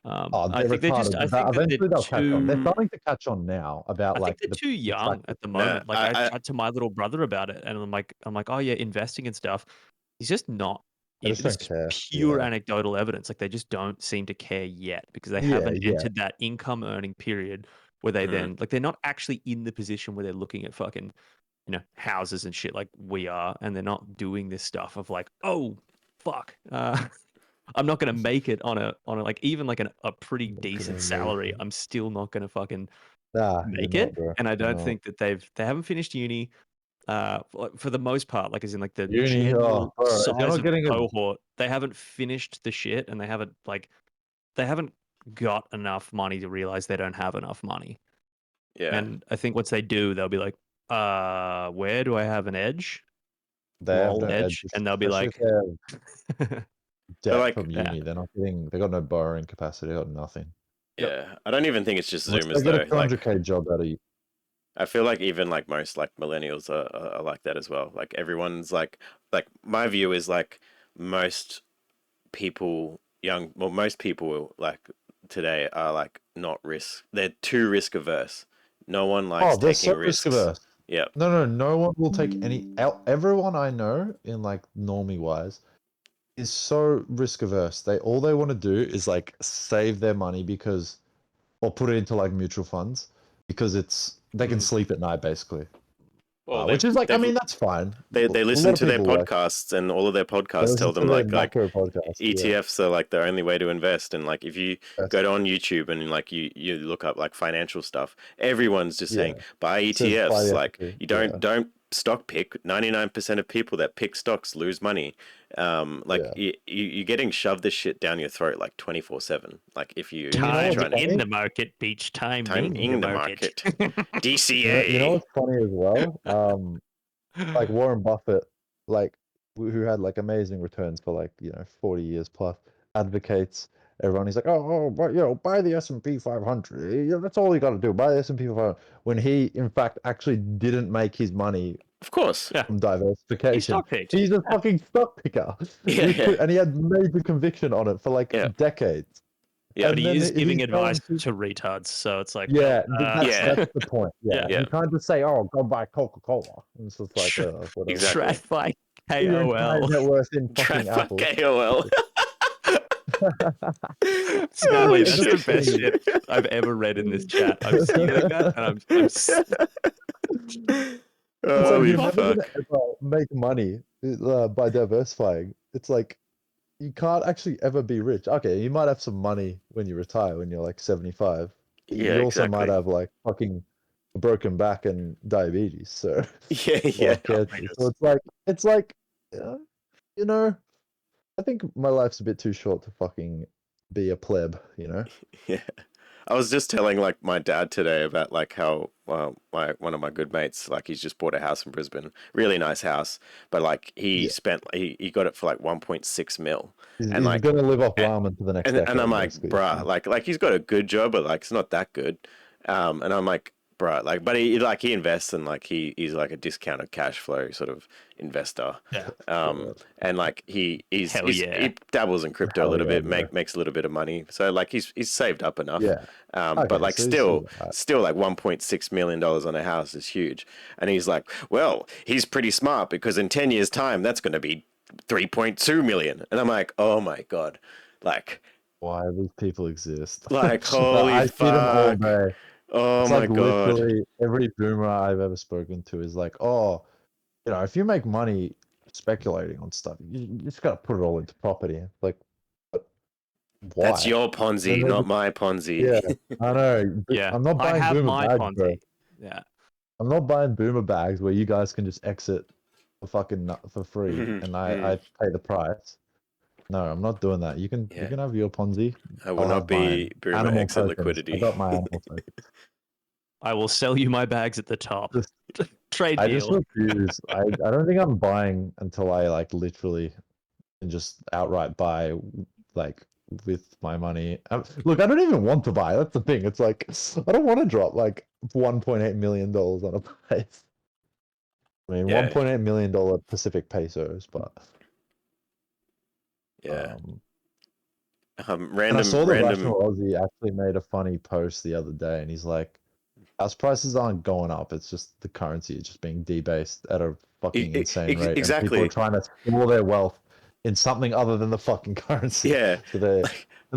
Oh, I they're think they just. retarded. I think that Eventually they're they'll catch on. They're too. starting to catch on now about I like think they're too young at the No, moment. Like I I chat to my little brother about it, and I'm like, oh yeah, investing and stuff. He's just not. They just This don't is care. pure Yeah. anecdotal evidence. Like they just don't seem to care yet because they Yeah, haven't yeah. entered that income earning period where they Mhm. then like they're not actually in the position where they're looking at fucking houses and shit like we are, and they're not doing this stuff of like, oh fuck, I'm not gonna make it on a like even like a pretty Not decent gonna make salary. it. I'm still not gonna fucking Nah, you're make not, it, bro. and I You're don't not. think that they haven't finished uni. For the most part, like as in like the Uni, general bro, if you're size not of getting a cohort, they haven't finished the shit, and they haven't got enough money to realize they don't have enough money. yeah. And I think once they do, they'll be like, where do I have an edge? they have Lol no edge, and they'll be especially like, if they have debt like, from yeah. uni. They're not getting. They got no borrowing capacity. They got nothing. yeah. I don't even think it's just Unless Zoomers they get a though. Like 200K job out of you. I feel like even like most like millennials are like that as well. Like everyone's like my view is like most people most people like today are like not they're too risk averse. No one likes Oh, they're taking so risk risks. averse. Yeah. No one will take any. Everyone I know in like normie wise is so risk averse. All they want to do is like save their money or put it into like mutual funds because they can sleep at night basically. Well, Which is like, I mean, that's fine. they A listen lot of to their people like podcasts, and all of their they podcasts tell listen to them their like macro podcast. Yeah. ETFs are like the only way to invest. And like if you Yes. go on YouTube and like you look up like financial stuff, everyone's just saying Yeah. buy It says buy ETFs. the Like equity. you Yeah. don't stock pick. 99% of people that pick stocks lose money. Like Yeah. you're getting shoved this shit down your throat like 24/7. Like if you And you know time what's trying to funny? in the market beats time in the market. DCA. You know what's funny as well? Like Warren Buffett, like who had like amazing returns for like 40 years plus, advocates everyone is like, oh, but buy the S&P 500. Yeah, that's all you got to do. Buy the S&P 500. When he, in fact, actually didn't make his money Of course. Yeah. from He diversification. stock picked. He's a fucking stock picker. Yeah. And he had major conviction on it for like Yeah. decades. Yeah. But And he then is giving he's advice going to retards, so it's like, yeah, Yeah. that's the point. Yeah. Yeah. You can't just say, "Oh, go buy Coca-Cola." It's just like, whatever. Exactly. track by Your entire KOL. net worth in fucking Track by Apple. KOL. Stanley, Oh, that's the best shit I've ever read in this chat. I'm stealing that, and It's like Holy you're never fuck. gonna ever make money by diversifying. It's like you can't actually ever be rich. Okay, you might have some money when you retire, when you're like 75. Yeah, You also might exactly. have like fucking a broken back and diabetes. So Yeah, or yeah. cancer. So it's like you know, I think my life's a bit too short to fucking be a pleb, you know? Yeah. I was just telling like my dad today about like how one of my good mates, like he's just bought a house in Brisbane, really nice house, but like he Yeah. spent he got it for like 1.6 mil. He's And like gonna live off ramen for the next decade. and I'm like, basically. bruh, like he's got a good job, but like it's not that good. And I'm like, bruh, like, but he invests and like he's like a discounted cash flow sort of investor. Yeah. And like he's Hell yeah. he dabbles in crypto a Hell little yeah, bit, bro. makes a little bit of money. So like he's saved up enough. Yeah. But Okay, like so he's still like $1.6 million on a house is huge. And he's like, well, he's pretty smart because in 10 years' time that's going to be 3.2 million. And I'm like, oh my God. Like, why these people exist. like holy I see them all fuck. day. Oh It's my like God. literally every boomer I've ever spoken to is like, oh, if you make money speculating on stuff, you just gotta put it all into property. Like, but why? That's your Ponzi, Then not my Ponzi. Yeah, I know. Yeah. I'm not I buying have boomer my bags, bro. Ponzi. Yeah. I'm not buying boomer bags where you guys can just exit for free and I pay the price. No, I'm not doing that. You can have your Ponzi. I will I'll not have be mine. boomer Animal exit tokens. liquidity. I got my animal tokens. I will sell you my bags at the top. Just- Trade I deal. just refuse. I don't think I'm buying until I like literally can just outright buy like with my money. Look, I don't even want to buy. That's the thing. It's like I don't want to drop like $1.8 million on a place. I mean, Yeah. $1.8 million Pacific pesos, but Yeah. and I Random saw the Rational Aussie actually made a funny post the other day, and he's like, house prices aren't going up. It's just the currency is just being debased at a fucking insane rate. exactly. And people are trying to store their wealth in something other than the fucking currency. Yeah. So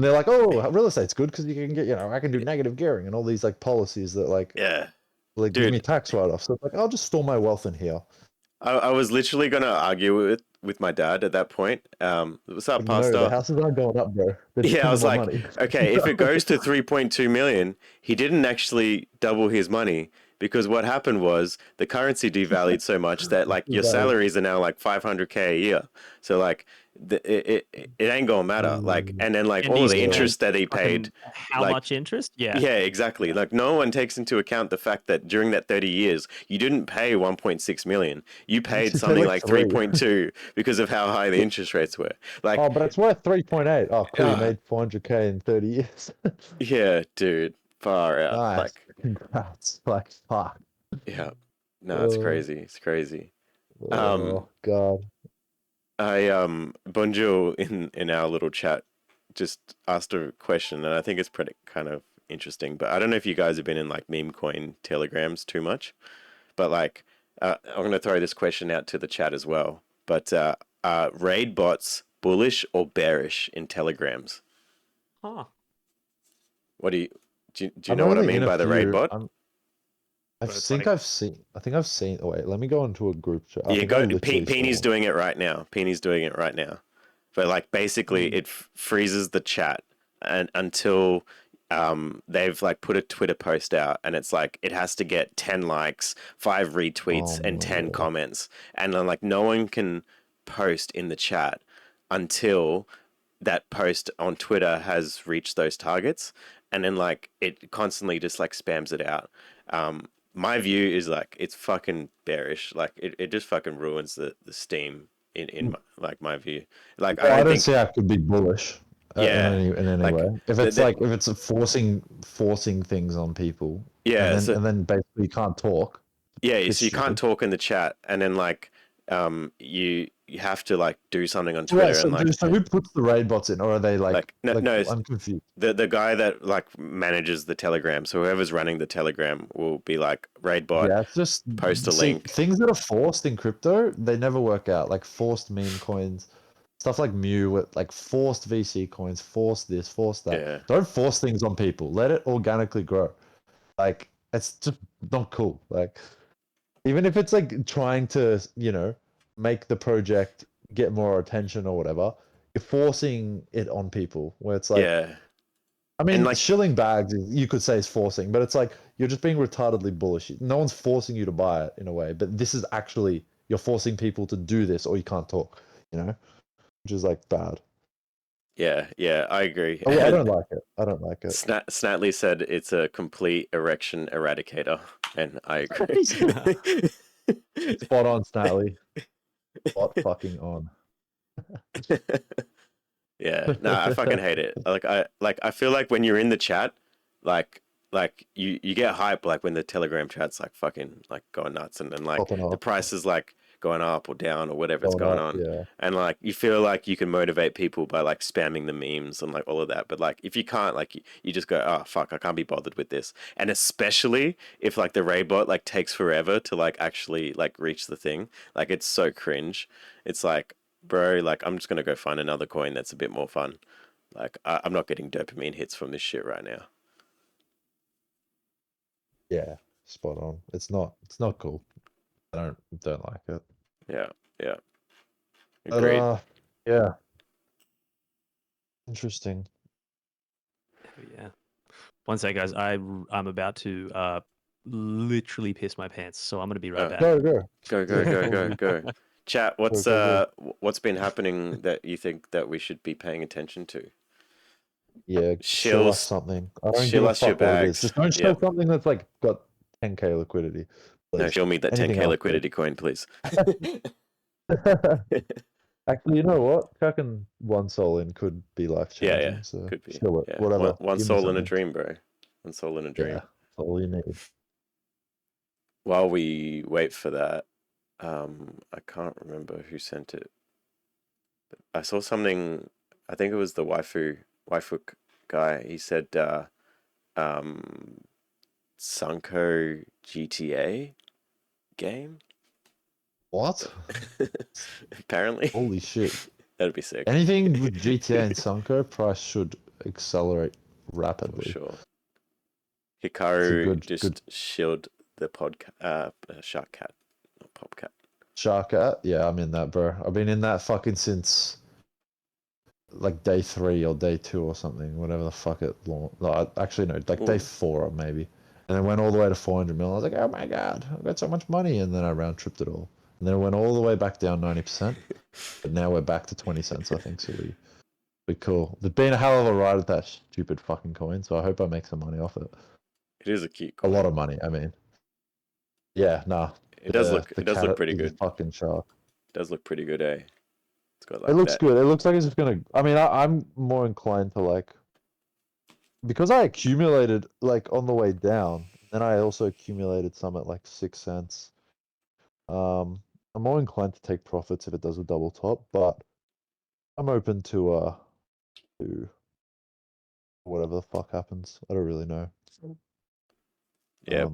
they're like, oh, real estate's good because you can get, I can do negative gearing and all these like policies that like Yeah. give Dude. me tax write-offs. So it's like, I'll just store my wealth in here. I was literally gonna argue with my dad at that point. What's up, Like, Pastor? no, the houses aren't going up, bro. They're Yeah, I was more like, money. okay, if it goes to 3.2 million, he didn't actually double his money because what happened was the currency devalued so much that like your salaries are now like 500K a year. So like it ain't gonna matter. Like, and then like And all he's the gonna interest that he fucking- paid. How like- much interest? Yeah. Yeah, exactly. Like no one takes into account the fact that during that 30 years, you didn't pay 1.6 million. You paid You something paid like like 3.2 because of how high the interest rates were. Like, Oh, but it's worth 3.8. Oh, cool. You Yeah. made 400K in 30 years. yeah, dude, far out. Nice. Like, Congrats. Like, fuck. yeah, no, it's Oh. crazy. It's crazy. Oh, God. Bonjour in our little chat just asked a question, and I think it's pretty kind of interesting. But I don't know if you guys have been in like meme coin telegrams too much, but like I'm gonna throw this question out to the chat as well. But raid bots bullish or bearish in telegrams? Huh. What do you I'm know what I only mean in a by the raid few. bot? I But it's think like- I think I've seen. Oh wait, let me go into a group chat. I Yeah, think I go. literally Peeny's saw- doing it right now. Peeny's doing it right now. But like basically, it freezes the chat and until they've like put a Twitter post out, and it's like it has to get 10 likes, 5 retweets, Oh and 10 no. comments, and then like no one can post in the chat until that post on Twitter has reached those targets, and then like it constantly just like spams it out. My view is like it's fucking bearish. Like it just fucking ruins the steam in my view. Like Well, I don't think see how it could be bullish. Yeah, in any like way. If the, it's the, like if it's forcing things on people, yeah, so and then basically you can't talk. yeah, It's so you can't stupid. talk in the chat, and then like you have to like do something on Right. Twitter So and like so who puts the raid bots in, or are they no like no I'm confused. the guy that like manages the Telegram, so whoever's running the Telegram will be like raid bot, Yeah, it's just post a see link. things that are forced in crypto, they never work out. Like forced meme coins, stuff like Mew, with like forced VC coins, forced this, forced that. Yeah, Don't force things on people. Let it organically grow. Like it's just not cool. Like even if it's like trying to, make the project get more attention or whatever, you're forcing it on people. Where it's like, yeah, I and mean, like shilling bags, you could say is forcing, but it's like you're just being retardedly bullish. No one's forcing you to buy it in a way, but this is actually you're forcing people to do this, or you can't talk. Which is like bad. yeah, I agree. Oh, I don't like it. I don't like it. Snatley said it's a complete erection eradicator, and I agree. Spot on, Snatley. Spot fucking on. Yeah, nah, I fucking hate it. I feel like when you're in the chat, like you get hype like when the Telegram chat's like fucking like going nuts, and then like Popping the up, price is like going up or down or whatever's going going up. on, Yeah. and like you feel like you can motivate people by like spamming the memes and like all of that. But like if you can't, like you just go, oh fuck, I can't be bothered with this. And especially if like the Ray bot like takes forever to like actually like reach the thing, like it's so cringe. It's like, bro, like I'm just gonna go find another coin that's a bit more fun. Like I'm not getting dopamine hits from this shit right now. Yeah. Spot on. It's not cool. I don't like it. Yeah, yeah, But agreed. yeah. Interesting. Yeah. One sec, guys. I'm about to literally piss my pants, so I'm gonna be right Oh. back. Go. Go. Chat, Go. what's been happening that you think that we should be paying attention to? Yeah, show us something. I don't give Shill a us your fuck what it is. bags. Just don't show Yep. something that's like got 10k liquidity. No, Please. show me that Anything 10k else, liquidity coin, please. Actually, you know what? Chucking one soul in could be life changing. Yeah, So could be. show it. Yeah, Whatever. one Give me soul in a something. dream, bro. One soul in a dream. Yeah, that's all you need. While we wait for that, I can't remember who sent it. I saw something. I think it was the waifu guy. He said, Sanko GTA game. What? Apparently, Holy shit. that'd be sick. Anything with GTA and Sanko, price should accelerate For rapidly. sure. It's a Hikaru good just shielded the shark cat, not popcat. shark at. Yeah, I'm in that, bro. I've been in that fucking since like day 3 or day 2 or something, whatever the fuck it launched. No, actually, no, like day Ooh. 4 or maybe. And then went all the way to 400 mil. I was like, oh my god, I've got so much money. And then I round tripped it all. And then it went all the way back down 90%. But now we're back to 20 cents, I think. So we cool. There's been a hell of a ride at that stupid fucking coin. So I hope I make some money off it. It is a cute A coin. lot of money, I mean. Yeah, nah. It does look cat pretty is a good. fucking shark. It does look pretty good, eh? It's got like It looks that. good. It looks like it's just gonna. I mean, I'm more inclined to like, because I accumulated like on the way down. Then I also accumulated some at like 6 cents. I'm more inclined to take profits if it does a double top, but I'm open to whatever the fuck happens. I don't really know. Yeah.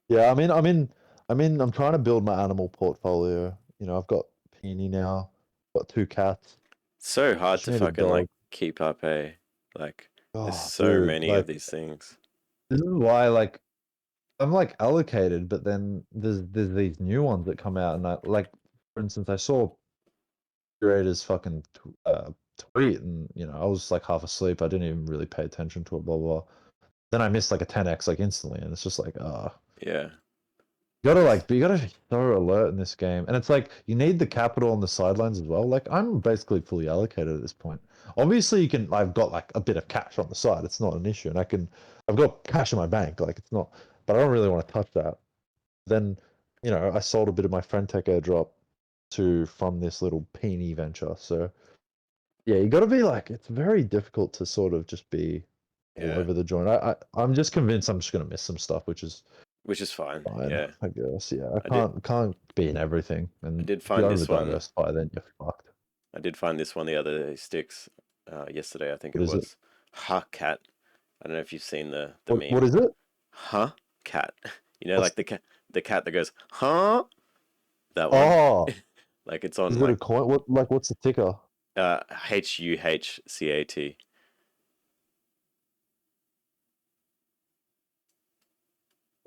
Yeah. I'm trying to build my animal portfolio. I've got Peony now. Got 2 cats. So hard Just to need a fucking like dog. keep up, eh? Like there's Oh, so dude, many of like these things. this is why like I'm like allocated, but then there's these new ones that come out, and I like, for instance, I saw Curator's fucking tweet, and I was like half asleep. I didn't even really pay attention to it. Blah blah. Then I missed like a 10x like instantly, and it's just like Yeah. you gotta be so alert in this game, and it's like you need the capital on the sidelines as well. Like I'm basically fully allocated at this point. Obviously, I've got like a bit of cash on the side. It's not an issue, and I've got cash in my bank. Like it's not, but I don't really want to touch that. Then, I sold a bit of my friend.tech airdrop to fund this little peony venture. So Yeah, you got to be like, it's very difficult to sort of just be all Yeah, over the joint. I'm just convinced I'm just gonna miss some stuff, which is which is fine. fine, Yeah, I guess. Yeah, I I did. can't be in everything, I and did if you find over this one. diversify, then you're fucked. I did find this one the other day, Sticks. Yesterday, I think What it is it? was. Ha cat. I don't know if you've seen the What meme. is it? Huh? Cat. You know, What's like the cat that goes, huh? That one. oh, Like it's is on it a like coin? What's the ticker? HUHCAT.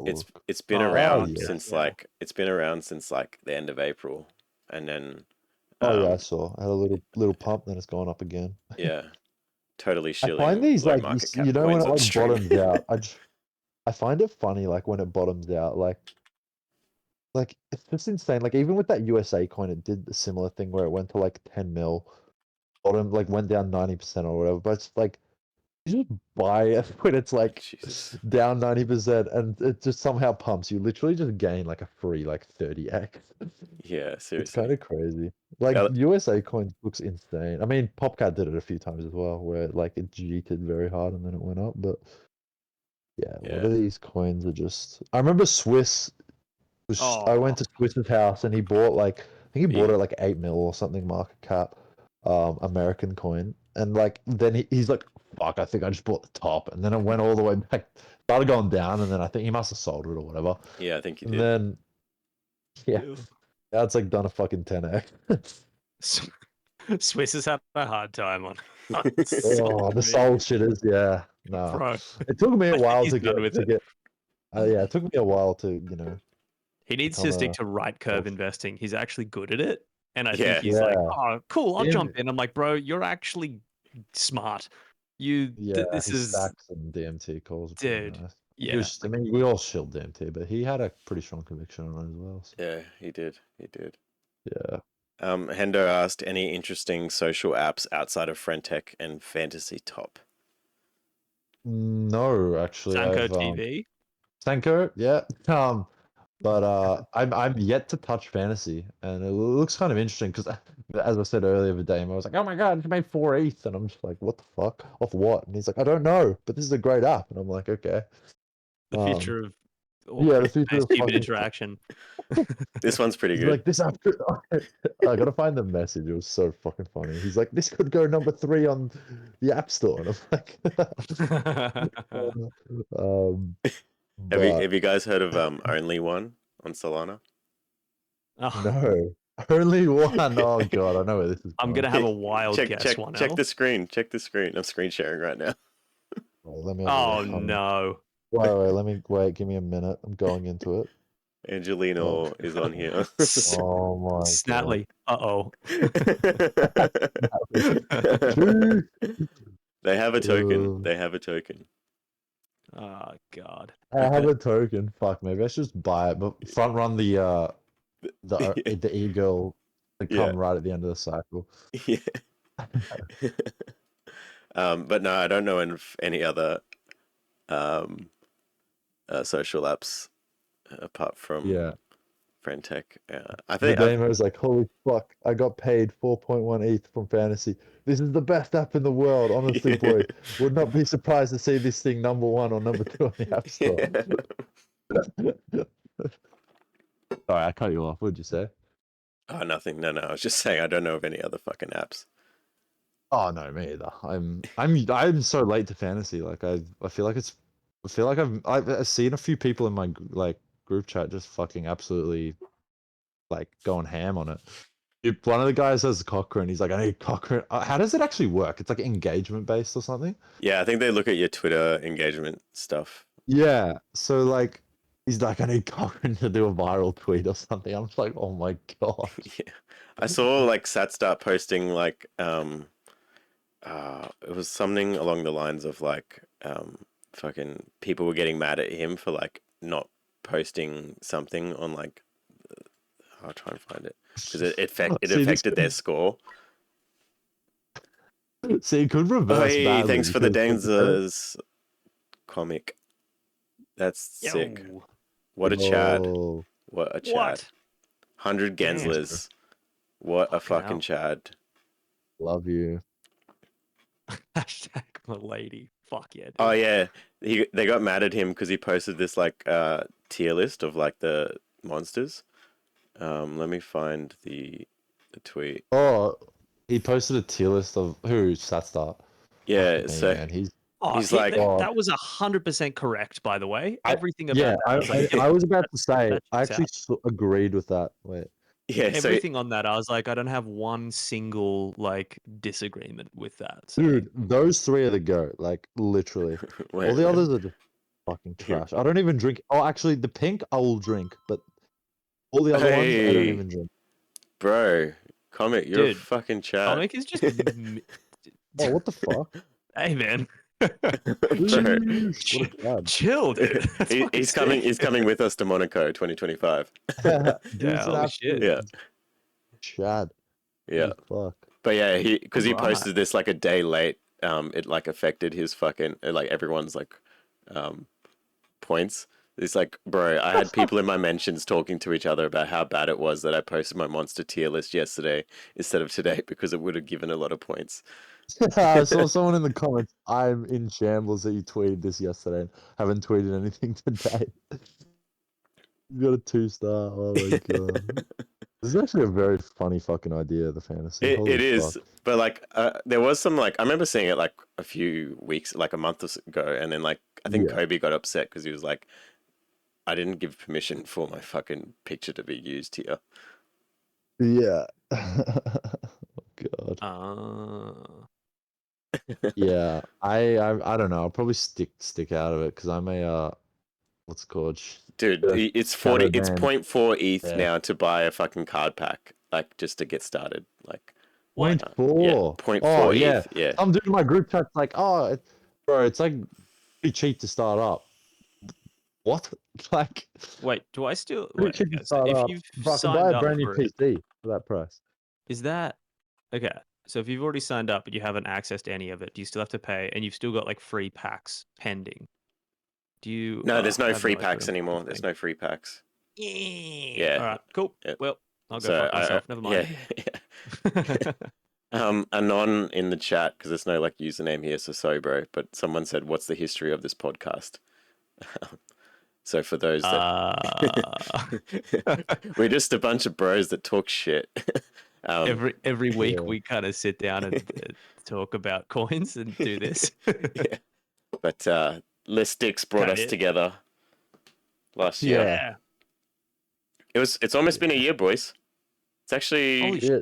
It's Look. it's been Oh, Oh around yeah. since yeah. like the end of April. And then Oh yeah, I um saw. I had a little pump, then it's gone up again. yeah, totally I find shilling these low like market you cap know when coins it on like stream. bottoms out. I find it funny like when it bottoms out, like it's just insane. Like even with that USA coin, it did a similar thing where it went to like 10 mil, bottom like went down 90% or whatever. But it's like you just buy it when it's like Jesus. down 90% and it just somehow pumps. You literally just gain like a free like 30x. Yeah, It's kind seriously. of crazy. Like Uh, USA coins looks insane. I mean, PopCat did it a few times as well, where like it jeeted very hard and then it went up. But yeah, a lot Yeah. of these coins are just. I remember Swiss was. I Oh, went to Swiss's house and he bought like I think he bought Yeah. it at like 8 mil or something market cap, American coin. And like then he's like, fuck, I think I just bought the top, and then it went all the way back, started going down, and then I think he must have sold it or whatever. Yeah, I think you And did. then yeah, ew. now it's like done a fucking 10x. Swiss has had a hard time on Oh, the soul shit is no. bro. It took me a I think while he's to done with it. get. Yeah, it took me a while to He needs become to stick a to right curve self. investing. He's actually good at it. And I think Yeah. he's like, Yeah, oh, cool, I'll him, jump in. I'm like, bro, you're actually smart. yeah. This His is, stacks and DMT calls are pretty dude. nice. Yeah. I mean, we all shilled DMT, but he had a pretty strong conviction on it as well. So, Yeah, he did. He did. yeah. Hendo asked any interesting social apps outside of friendtech and fantasy top. No, actually, Sanko I've TV. Sanko, yeah. But I'm yet to touch fantasy, and it looks kind of interesting because, as I said earlier, Vydamo, I was like, "Oh my god, you made 4 ETH," and I'm just like, "What the fuck? Off what?" And he's like, "I don't know, but this is a great app," and I'm like, "Okay." The Um, future of yeah, the future of human fucking. interaction. This one's pretty He's good. like, "This app." I gotta find the message. It was so fucking funny. He's like, "This could go number 3 on the App Store," and I'm like, um, Have but you guys heard of Only One on Solana? Oh, no, only one. Oh god, I know where this is I'm going. gonna have a wild guess, Check Wonel. the screen. Check the screen. I'm screen sharing right now. Wait, let me have a Oh look. no. Wait. Give me a minute. I'm going into it. Oh, Angelino is on here. oh my god. Snatley. Uh-oh. Jeez. They have a token. Uh, They have a token. Oh god. I have a token. Fuck, maybe I should just buy it, but front run the e-girl to Yeah. come right at the end of the cycle. Yeah. But no, I don't know any other social apps apart from Yeah. friendtech. I The think I've demo's like, holy fuck, I got paid 4.1 ETH from Fantasy. This is the best app in the world, honestly, boy. Would not be surprised to see this thing number 1 or number 2 on the App Store. Sorry, I cut you off. What'd you say? Oh, nothing. No, I was just saying I don't know of any other fucking apps. Oh no, me either. I'm so late to Fantasy. Like I feel like I've seen a few people in my like group chat just fucking absolutely like going ham on it. One of the guys has Cochrane. He's like, I need Cochrane. How does it actually work? It's like engagement based or something. Yeah, I think they look at your Twitter engagement stuff. Yeah. So like, he's like, I need Cochrane to do a viral tweet or something. I'm just like, oh my god. Yeah, I saw like Sat start posting like it was something along the lines of like fucking people were getting mad at him for like not posting something on like I'll try and find it because it See, affected their score. See, it could Oh, reverse hey, badly thanks for the because Danzers comic. That's sick. Yo. What a Chad. oh, What a Chad. What? 100 Damn. Genslers. What a Fucking fucking hell. Chad. love you. Hashtag MILADY. Fuck yeah, dude. Oh yeah, they got mad at him because he posted this like tier list of like the monsters. Let me find the tweet. Oh, he posted a tier list of who Satstar. Yeah, Fuck me, so man, he's he's like, that was 100% correct, by the way. Everything about yeah. that. I was like, I was about to say, that I checks actually out. agreed with that. Wait, yeah, so Everything on that, I was like, I don't have one single like disagreement with that. So. dude, those three are the goat. Like literally, wait, all the wait. others are just fucking trash. I don't even drink. Oh, actually, the pink I will drink, but all the other ones I don't Hey. even drink. Bro, Comic, you're a Dude, fucking chat. Comic is just. Oh, what the fuck? Hey man. Bro. What a cad. Chill, dude. That's fucking He's coming. sick. He's coming with us to Monaco, 2025. Dude's Yeah, an holy shit. absolute Yeah, Chad. yeah. Fuck. But yeah, because he Alright. posted this like a day late. It like affected his fucking like everyone's like, points. It's like, bro, I had people in my mentions talking to each other about how bad it was that I posted my monster tier list yesterday instead of today because it would have given a lot of points. I saw someone in the comments. I'm in shambles that you tweeted this yesterday. And haven't tweeted anything today. You got a 2-star. Oh my god. This is actually a very funny fucking idea. The fantasy. It Holy is, fuck. but like, there was some like I remember seeing it like a few weeks, like a month ago, and then like I think Yeah. Kobe got upset because he was like, I didn't give permission for my fucking picture to be used here. Yeah. Oh god. Yeah. I don't know. I'll probably stick out of it because I'm a what's it called? Dude, Yeah, it's shadow 40. It's ban. 0.4 ETH Yeah. now to buy a fucking card pack, like just to get started. Like, Point yeah, 4. 0.4 Oh ETH. yeah. Yeah. I'm doing my group chat's like, oh, bro, it's like pretty cheap to start up. What? Like, Wait, do I still? pretty Wait, cheap okay, to so start if up. you've Bro, I can buy signed a up brand new for it, PC for that price. is that okay? So if you've already signed up but you haven't accessed any of it, do you still have to pay? And you've still got like free packs pending. Do you? No, there's I no have free idea packs what I'm anymore. There's saying. no free packs. Yeah. All right. Cool. Yeah. Well, I'll go So fuck myself. Never mind. Yeah. Anon in the chat because there's no like username here, so sorry, bro. But someone said, "What's the history of this podcast?" So for those that we're just a bunch of bros that talk shit. every week Yeah. we kind of sit down and talk about coins and do this. Yeah. But Les Dicks brought us Okay. together last year. Yeah. It's almost been a year, boys. It's actually Holy Yeah,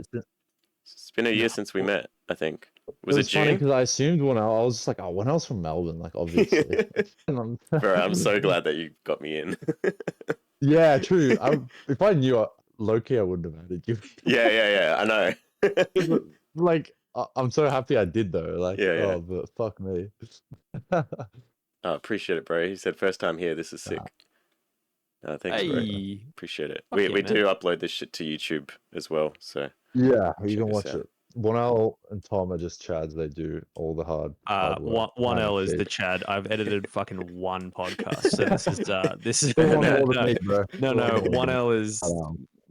it's been a year No. since we met. I think it was it was funny June? because I assumed Wonel. I was just like, oh, Wonel's from Melbourne, like obviously. And Bro, I'm so glad that you got me in. Yeah, true. If I knew low-key, I wouldn't have added you. Yeah. I know. Like, I'm so happy I did though. Like, Yeah. oh, but fuck me. Oh, appreciate it, bro. He said first time here. This is sick. Thanks, bro. Hey. Appreciate it. Fuck We yeah, we man. do upload this shit to YouTube as well. So Yeah, you Check can us watch out. it. Wonel and Tom are just chads. They do all the hard work. Wonel is the shit. Chad. I've edited fucking one podcast, so this is Still want No, more than me, bro. no. Still want more than me. Wonel is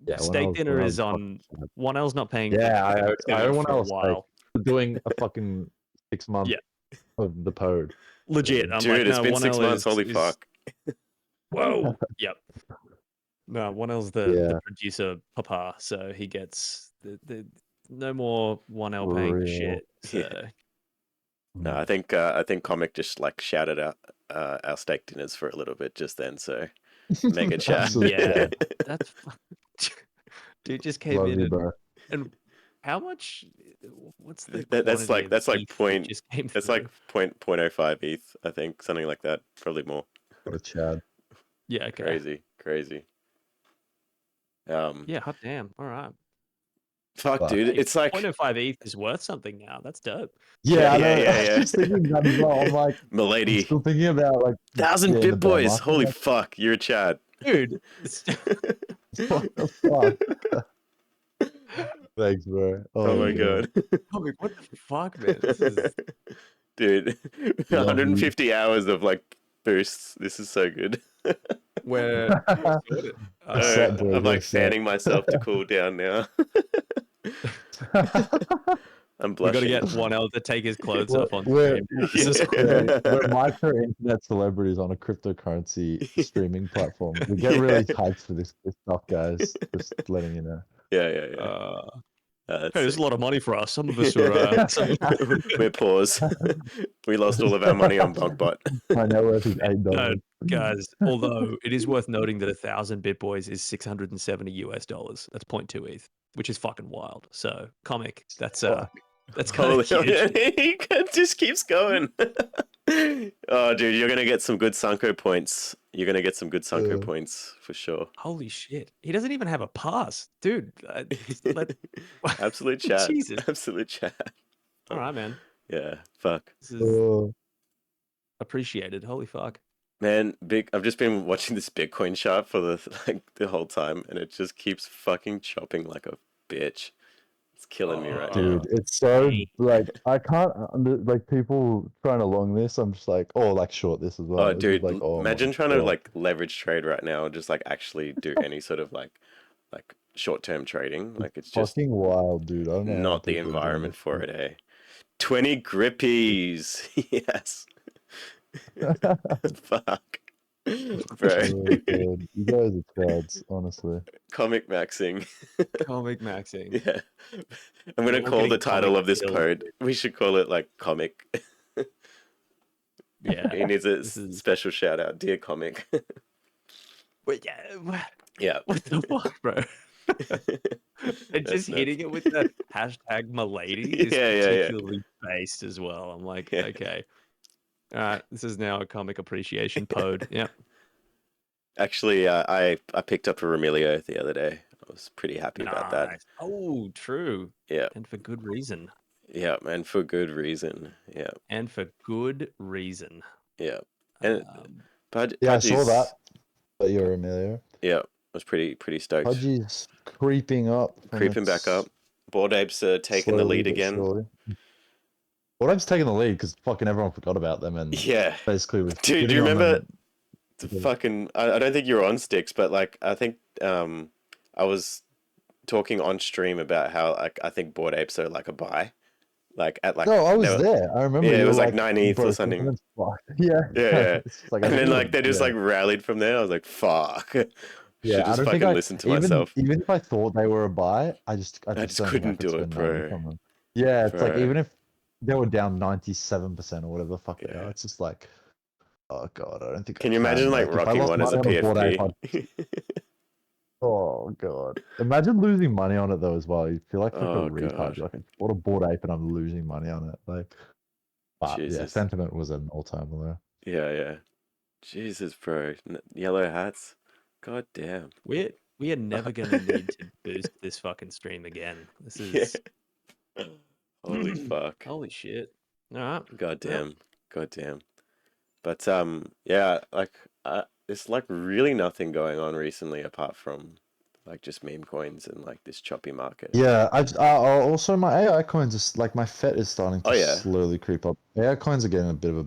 Yeah, steak dinner is on. Wonel's not paying. Yeah, for I dinner want for a else while. doing a fucking 6 months Yeah. of the Poad. Legit. I'm dude, like, it's no, been 6 Wonel months. Holy is- fuck. Whoa. Yep. No, Wonel's the Yeah. producer papa, so he gets the no more Wonel paying for Real. shit. So Yeah. No, I think Comic just like shouted out our steak dinners for a little bit just then. So mega chat. Absolute yeah, chat. that's dude just came Love in you, and, bro. and how much? What's the That's quantity like of ETH that point. just came It's through? like 0.05 ETH. I think something like that. Probably more. What a Chad. Yeah, okay. Crazy. Yeah, hot damn. All right. Fuck, Fuck. dude. Hey, It's like 0.05 ETH is worth something now. That's dope. Yeah, I know. Yeah. I was just thinking that as well. I'm like, I'm MILADY. still thinking about like 1,000 yeah, in the bit bear boys. market, Holy like, fuck, you're a Chad. Dude. what the fuck? Thanks, bro. Oh my god. What the fuck, man? This is Dude, Love you. 150 hours of like boosts. This is so good. where Set, boy, I'm like set. fanning myself to cool down now. I'm We got to blushing. get Wonel to take his clothes off on We're- stream. This is We're micro internet celebrities on a cryptocurrency streaming platform. We get really hyped for this stuff, guys. Just letting you know. Yeah. Hey, That's there's a lot of money for us. Some of us are. We're pause. We lost all of our money on BonkBot. My net worth is $8. No, guys, although it is worth noting that 1,000 Bitboys is $670 US. That's 0.2 ETH, which is fucking wild. So, comic, that's kind Holy, of huge. it just keeps going. Oh, dude, you're gonna get some good Sanko points. You're gonna get some good Sanko points for sure. Holy shit. He doesn't even have a pass. Dude, Absolute chat. Jesus. Absolute chat. All right, man. Yeah, fuck. This is appreciated. Holy fuck. Man, I've just been watching this Bitcoin chart for the whole time, and it just keeps fucking chopping like a bitch. It's killing me right now. Dude, it's so like I can't like people trying to long this. I'm just like, like short this as well. Oh, It's dude, like, imagine my trying to God. like leverage trade right now, and just like actually do any sort of like short-term trading. Like it's just fucking wild, dude. I don't know how not the people are doing environment this for shit. it, eh? 20 grippies. Yes. Fuck. Bro. Oh, God. You guys are crowds, honestly. Comic maxing. Comic maxing. Yeah. I'm gonna We're call the getting title comic of this killed. pod. We should call it like comic. Yeah. He needs a This is- special shout out, dear comic. Wait, yeah. Yeah. What the fuck, bro? And just That's hitting it with the hashtag MILADY is Yeah. particularly based as well. I'm like, Yeah. okay. All right, this is now a comic appreciation pod. Yeah. Actually, I picked up a Remilio the other day. I was pretty happy about that. Nice. Oh, true. Yeah. And for good reason. Yeah, man, for good reason. Yeah. And for good reason. Yeah. And Yeah, I saw Pudgy's- that. But you're Emilio. Yeah, I was pretty stoked. Pudgy's creeping up. from Creeping back its up. Bored Apes are taking the slowly lead but again. surely. Well, I'm taking the lead because fucking everyone forgot about them and Yeah. basically was. Dude, do shitting you on remember them. the fucking... I don't think you were on Sticks, but like, I think I was talking on stream about how like I think Bored Apes are like a buy. Like at like... No, I was they were- there. I remember. Yeah, it you was were like 9 ETH or bro, something. Sentiment's fucked. Yeah. Yeah. It's just like, I And then think like they just yeah. like rallied from there. I was like, fuck. Yeah, Should I just don't think fucking I listen to even, myself. Even if I thought they were a buy, I just just don't think I couldn't could do it, spend money bro. from them. Yeah, it's like Bro. even if they were down 97% or whatever the fuck they Yeah. are, it's just like, oh god, I don't think. Can I you imagine like if I rocking lost one as a money on Bored Ape, PFP? oh god, imagine losing money on it though as well. You feel like Oh, a retard. God. You're like, I bought a Bored Ape and I'm losing money on it. Like, but yeah, Jesus. sentiment was an all-time low. Yeah. Jesus, bro. Yellow hats. God damn. We are never going to need to boost this fucking stream again. This is... Holy fuck. Holy shit. All right. God damn. But yeah, like there's like really nothing going on recently apart from like just meme coins and like this choppy market. Yeah, also my AI coins is like my FET is starting to Oh, yeah. slowly creep up. AI coins are getting a bit of a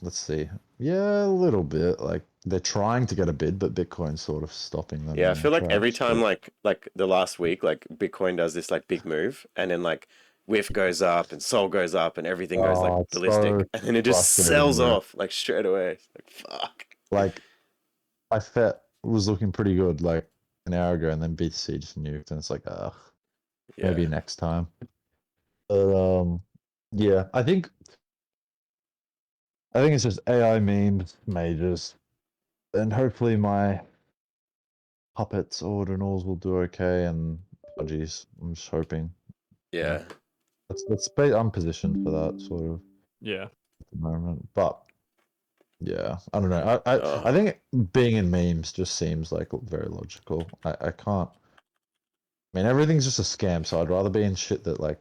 let's see. Yeah, a little bit. Like they're trying to get a bid, but Bitcoin's sort of stopping them. Yeah, I in feel their like every tracks, time but- like the last week, like Bitcoin does this like big move and then like WIF goes up and Sol goes up and everything goes like it's ballistic so and then it just frustrating, sells bro. off like straight away. It's like fuck. like my FET was looking pretty good like an hour ago, and then BTC just nuked, and it's like, Yeah. maybe next time. But yeah, I think it's just AI memes, majors, and hopefully my puppets ordinals will do okay, and Pudgies. I'm just hoping. Yeah. I'm positioned for that sort of Yeah. at the moment, but yeah, I don't know. I Oh. think being in memes just seems like very logical. I can't. I mean, everything's just a scam, so I'd rather be in shit that like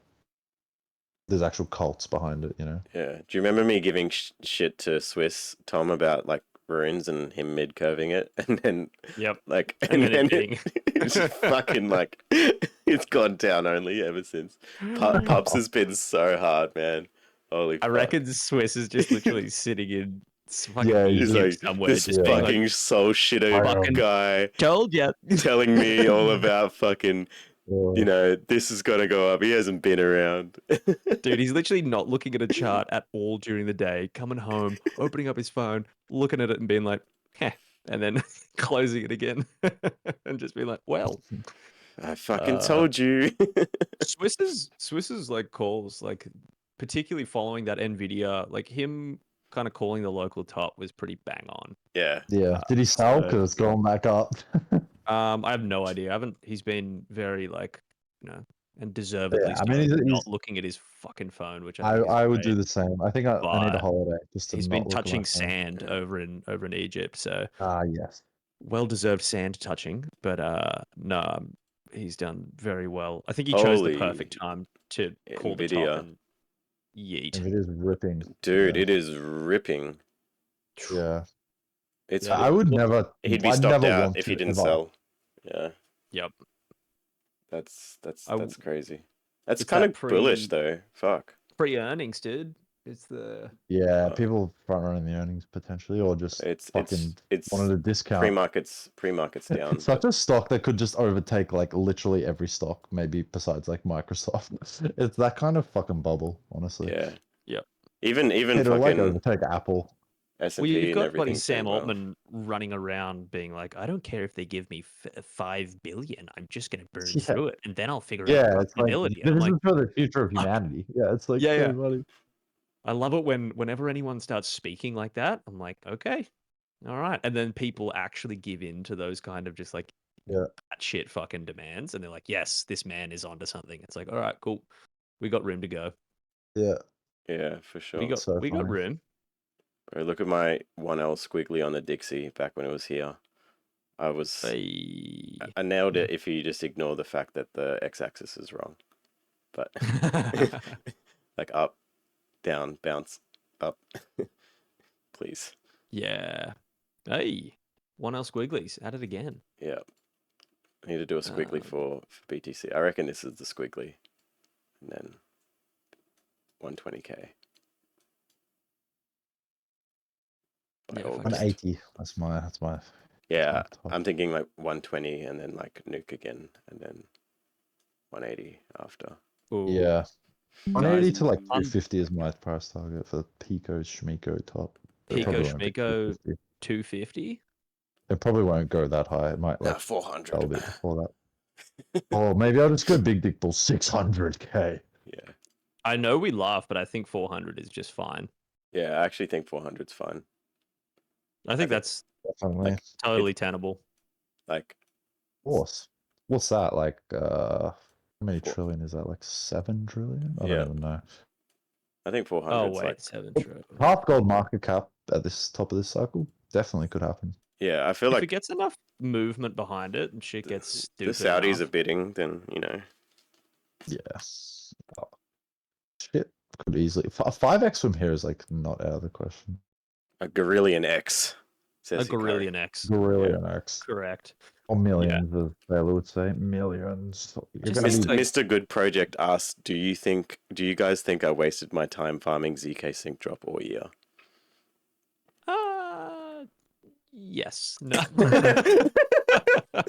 there's actual cults behind it, you know? Yeah. Do you remember me giving shit to Swiss Tom about like runes and him mid curving it, and then Yep. like And then it being- it's fucking like it's gone down only ever since. Pups has been so hard, man. Holy. I fuck. reckon the Swiss is just literally sitting in fucking Yeah, He's museum like somewhere, this just being fucking like, soul shitter Fucking- guy told ya. telling me all about fucking you know, this is gonna go up. He hasn't been around. Dude, he's literally not looking at a chart at all during the day, coming home, opening up his phone, looking at it and being like, heh, and then closing it again and just being like, well, I fucking told you. Swiss's like calls, like particularly following that Nvidia, like him kind of calling the local top was pretty bang on. Yeah. Yeah. Did he sell? so- Because it's going back up. I have no idea. I haven't. He's been very like, and deservedly. Yeah, I mean, so, he's- not looking at his fucking phone, which I think is I would do great. the same. I think I need a But holiday just to He's not been look at my touching phone. sand over in Egypt, so Ah, yes. well-deserved sand touching. But no, he's done very well. I think he chose the Holy perfect time to call the top Nvidia. and yeet. If it is ripping. Dude, yeah. it is ripping. Yeah. It's Yeah. I would never. he'd be I'd stopped never out want if to he didn't ever. sell. Yeah. Yep. That's I- crazy. That's It's kind that of bullish pre- though. Fuck. Pre-earnings, dude. It's the Yeah, Uh, people front running the earnings potentially, or just It's fucking it's wanted a discount. pre-market's down. It's such a stock that could just overtake like literally every stock, maybe besides like Microsoft. It's that kind of fucking bubble, honestly. Yeah. Yep. Even It'll like fucking overtake Apple. S&P well, you've and got bloody everything's Sam doing well. Altman running around being like, I don't care if they give me 5 billion, I'm just gonna burn Yeah. through it, and then I'll figure out Yeah, it's like profitability. this And I'm is like, for the future of humanity. Yeah, it's like Yeah, so yeah. funny. I love it whenever anyone starts speaking like that. I'm like, okay, all right, and then people actually give in to those kind of just like Yeah. shit fucking demands, and they're like, yes, this man is onto something. It's like, all right, cool, we got room to go. Yeah. Yeah, for sure. We got So we got funny. room. Bro, look at my 1L squiggly on the Dixie back when it was here. I nailed it if you just ignore the fact that the x-axis is wrong. But like up, down, bounce, up. Please. Yeah. Hey, 1L squigglies at it again. Yeah. I need to do a squiggly for BTC. I reckon this is the squiggly. And then 120k. By Yeah, August. fuck it. 180. That's my Yeah, top. I'm thinking like 120 and then like nuke again and then 180 after. Ooh. Yeah. 180 Guys, to like I'm- 250 is my price target for Pico Schmico top. It Pico probably won't be Schmico 250. 250. It probably won't go that high. It might Nah, like fell a 400. bit before that. Oh, maybe I'll just go big dick bull 600k. Yeah. I know we laugh, but I think 400 is just fine. Yeah, I actually think 400's fine. I think that's Definitely. totally tenable. Like, Of course. What's that like? How many Four. trillion is that? Like 7 trillion? I Yeah. don't even know. I think 400's Oh wait, like, 7 trillion. Half gold market cap at this top of this cycle definitely could happen. yeah, I feel If like it gets enough movement behind it and shit gets the stupid Saudis enough, are bidding, then, you know. Yeah. Oh, shit. Could easily 5x from here is like not out of the question. A Gorillion X, says a Gorillion X. Gorillion X. Correct. Or millions, as Taylor would say. Millions. You're Just gonna Mr. need Mr. Good Project asks, do you guys think I wasted my time farming ZkSync drop all year? Yes. No.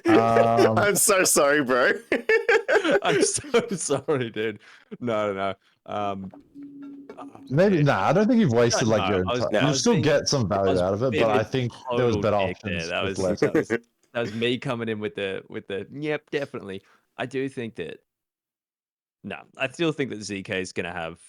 I'm so sorry, bro. I'm so sorry, dude. No. maybe I don't think you've wasted No, like your I was- entire. no, I You'll was still being- get some I value was out of it, being but a I think there was better total dick options. there. with That less. was me coming in with the yep, definitely. I do think that I still think that ZK is gonna have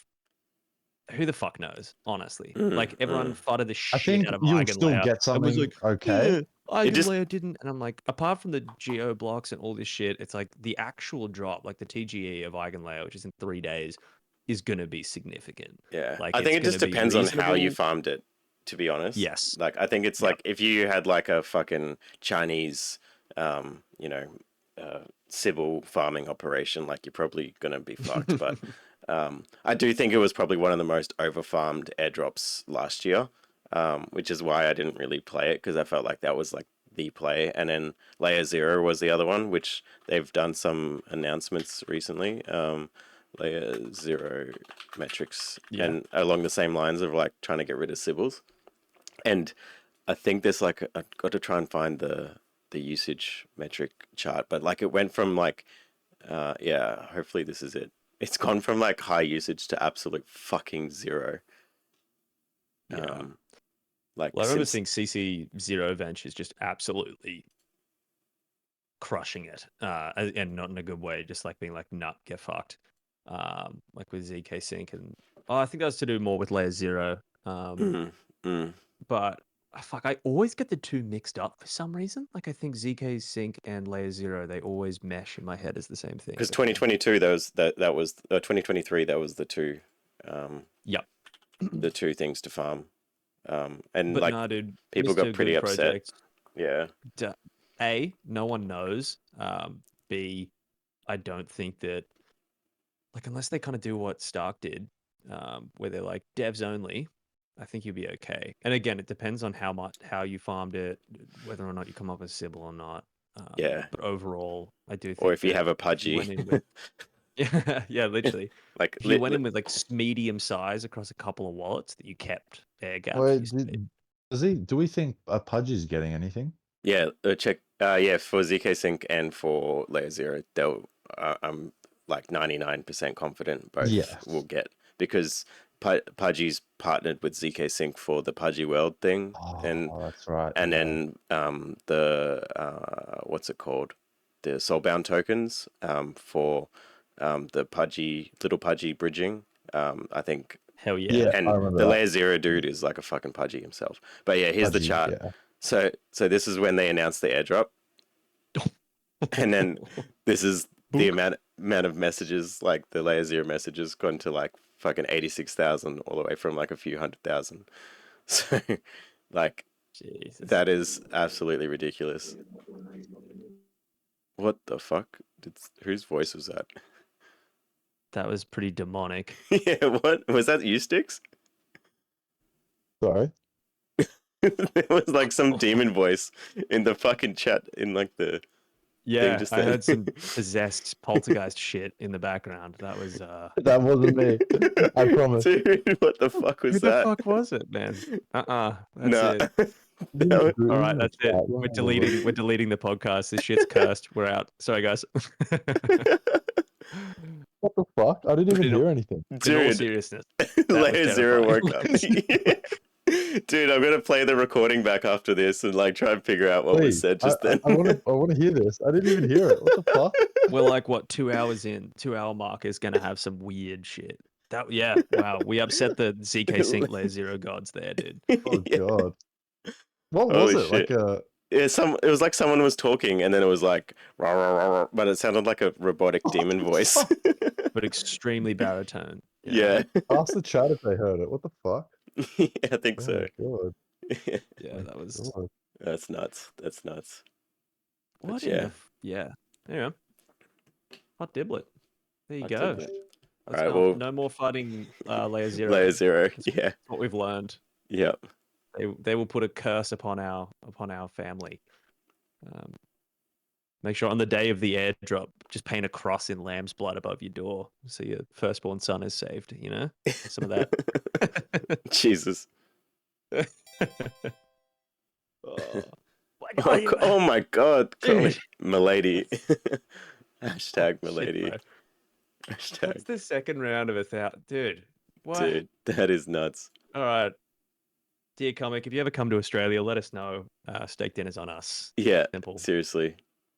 who the fuck knows, honestly. Like everyone fought the I shit think out of you'll still Eigenlayer. get and something was like, okay. yeah, It just- Eigenlayer didn't, and I'm like, apart from the geo blocks and all this shit, it's like the actual drop, like the TGE of Eigenlayer, which is in 3 days, is gonna be significant. Yeah, Like, I think it it's just gonna be depends on how you reasonable. farmed it, to be honest. Yes. Like, I think it's Yep. like if you had like a fucking Chinese, Sybil farming operation, like you're probably going to be fucked. But I do think it was probably one of the most overfarmed airdrops last year, which is why I didn't really play it, because I felt like that was like the play. And then Layer 0 was the other one, which they've done some announcements recently. Layer 0 metrics, Yeah. and along the same lines of like trying to get rid of Sybils. And I think there's like, I've got to try and find the usage metric chart, but like it went from like Yeah, hopefully this is it. It's gone from like high usage to absolute fucking zero. Yeah. Like Well, I remember since seeing CC Zero Ventures just absolutely crushing it, and not in a good way, just like being like, "Nut, get fucked," like with ZkSync, and I think that was to do more with Layer Zero. But fuck, I always get the two mixed up for some reason. Like I think ZkSync and Layer Zero, they always mesh in my head as the same thing. because 2022 that was 2023 that was the two Yep. the two things to farm. And But like nah, dude, people Mr. got pretty Good upset. Project, Yeah. A, no one knows. B, I don't think that, like, unless they kind of do what Stark did, where they're like devs only, I think you'll be okay. And again, it depends on how you farmed it, whether or not you come up with Sybil or not. Yeah. But overall, I do think Or if you that have a if you went in Pudgy. with, yeah, literally. Like If you went in with like medium size across a couple of wallets that you kept air gaps, Wait, do we think Pudgy's getting anything? yeah, check. Yeah, for ZkSync and for Layer Zero, I'm like 99% confident both will get, because Pudgy's partnered with ZkSync for the Pudgy World thing, and that's right. and then the what's it called, the Soulbound tokens for the little Pudgy bridging. I think. hell yeah. And the Layer Zero dude is like a fucking Pudgy himself. But yeah, here's the chart. Yeah. So this is when they announced the airdrop, and then this is the amount of messages, like the Layer Zero messages, gone to like fucking 86,000, all the way from like a few 100,000. So like, Jesus. that is absolutely ridiculous. What the fuck? Whose voice was that? That was pretty demonic. Yeah, what was that? You, Sticks? Sorry. There was like some demon voice in the fucking chat in like the Yeah, just I then. heard some possessed poltergeist shit in the background. That was That wasn't me. I promise. Dude, what the fuck was who that? the fuck was it, man? That's No. it. That was- All right, that's it. We're deleting the podcast. This shit's cursed. We're out. Sorry, guys. What the fuck? I didn't even hear anything. In all Dude, seriousness, Layer was Zero woke terrifying. up. Dude, I'm gonna play the recording back after this and like try and figure out what was said just then. I want to hear this. I didn't even hear it. What the fuck? We're like, what, 2 hours in? 2 hour mark is gonna have some weird shit. Yeah, wow. We upset the ZkSync Layer Zero gods there, dude. Oh Yeah. god. What was Holy it? shit. Like a Yeah, it was like someone was talking and then it was like rah, rah, rah, rah, but it sounded like a robotic demon voice. But extremely baritone. Yeah. ask the chat if they heard it. What the fuck? Yeah, I think Oh so. my god. Yeah, that was God. That's nuts. That's nuts. what But in yeah. the yeah. Anyway. Hot diblet. There you Hot go. diblet. That's Alright, not- well- no more fighting Layer Zero. Layer Zero. That's Yeah. what we've learned. Yep. They will put a curse upon our family. Make sure on the day of the airdrop, just paint a cross in lamb's blood above your door, so your firstborn son is saved. You know, some of that. Jesus. Oh, Oh my god. Dude. MILADY. Hashtag Shit, MILADY. bro. Hashtag. That's the second round of 1,000, dude. What? Dude, that is nuts. All right, dear comic, if you ever come to Australia, let us know. Steak dinner's on us. Yeah. Simple. Seriously.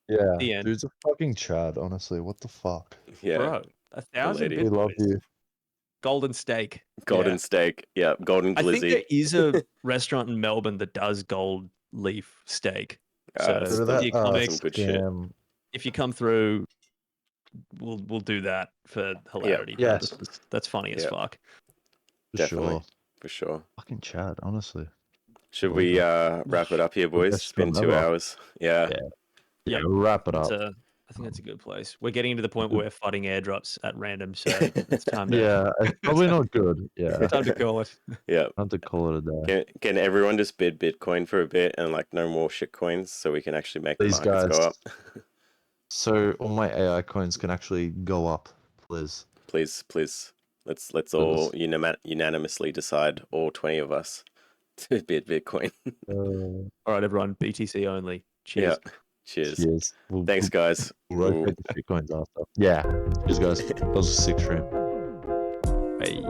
Yeah. The end. Dude's a fucking Chad, honestly. What the fuck? Yeah. Bro, 1,000 lady. We love Bitcoins. you. Golden steak. Golden Yeah. steak. Yeah. Golden I think glizzy. there is a restaurant in Melbourne that does gold leaf steak. So, that's Go to some- that comics, some good shit. scam. if you come through, we'll do that for hilarity. bro. Yes. That's funny as Yeah. fuck. For Definitely. sure. For sure. Fucking Chad, honestly. Should we wrap it up here, boys? best It's been stream 2 ever. hours. Yeah. Yeah, Yep. wrap it up. I think that's a good place. We're getting to the point where we're fighting airdrops at random, so it's time to Yeah, it's probably not good. Yeah, time to call it. Yeah. time to call it a day. Can everyone just bid Bitcoin for a bit and like no more shit coins so we can actually make These the markets go guys. up? So all my AI coins can actually go up, please. Please. Let's all unanimously decide, all 20 of us, to bid Bitcoin. All right, everyone, BTC only. Cheers. Yeah. Cheers. Cheers. Thanks, guys. We'll rotate the shitcoins after. Yeah. Cheers, guys. That was a sick stream. Bye.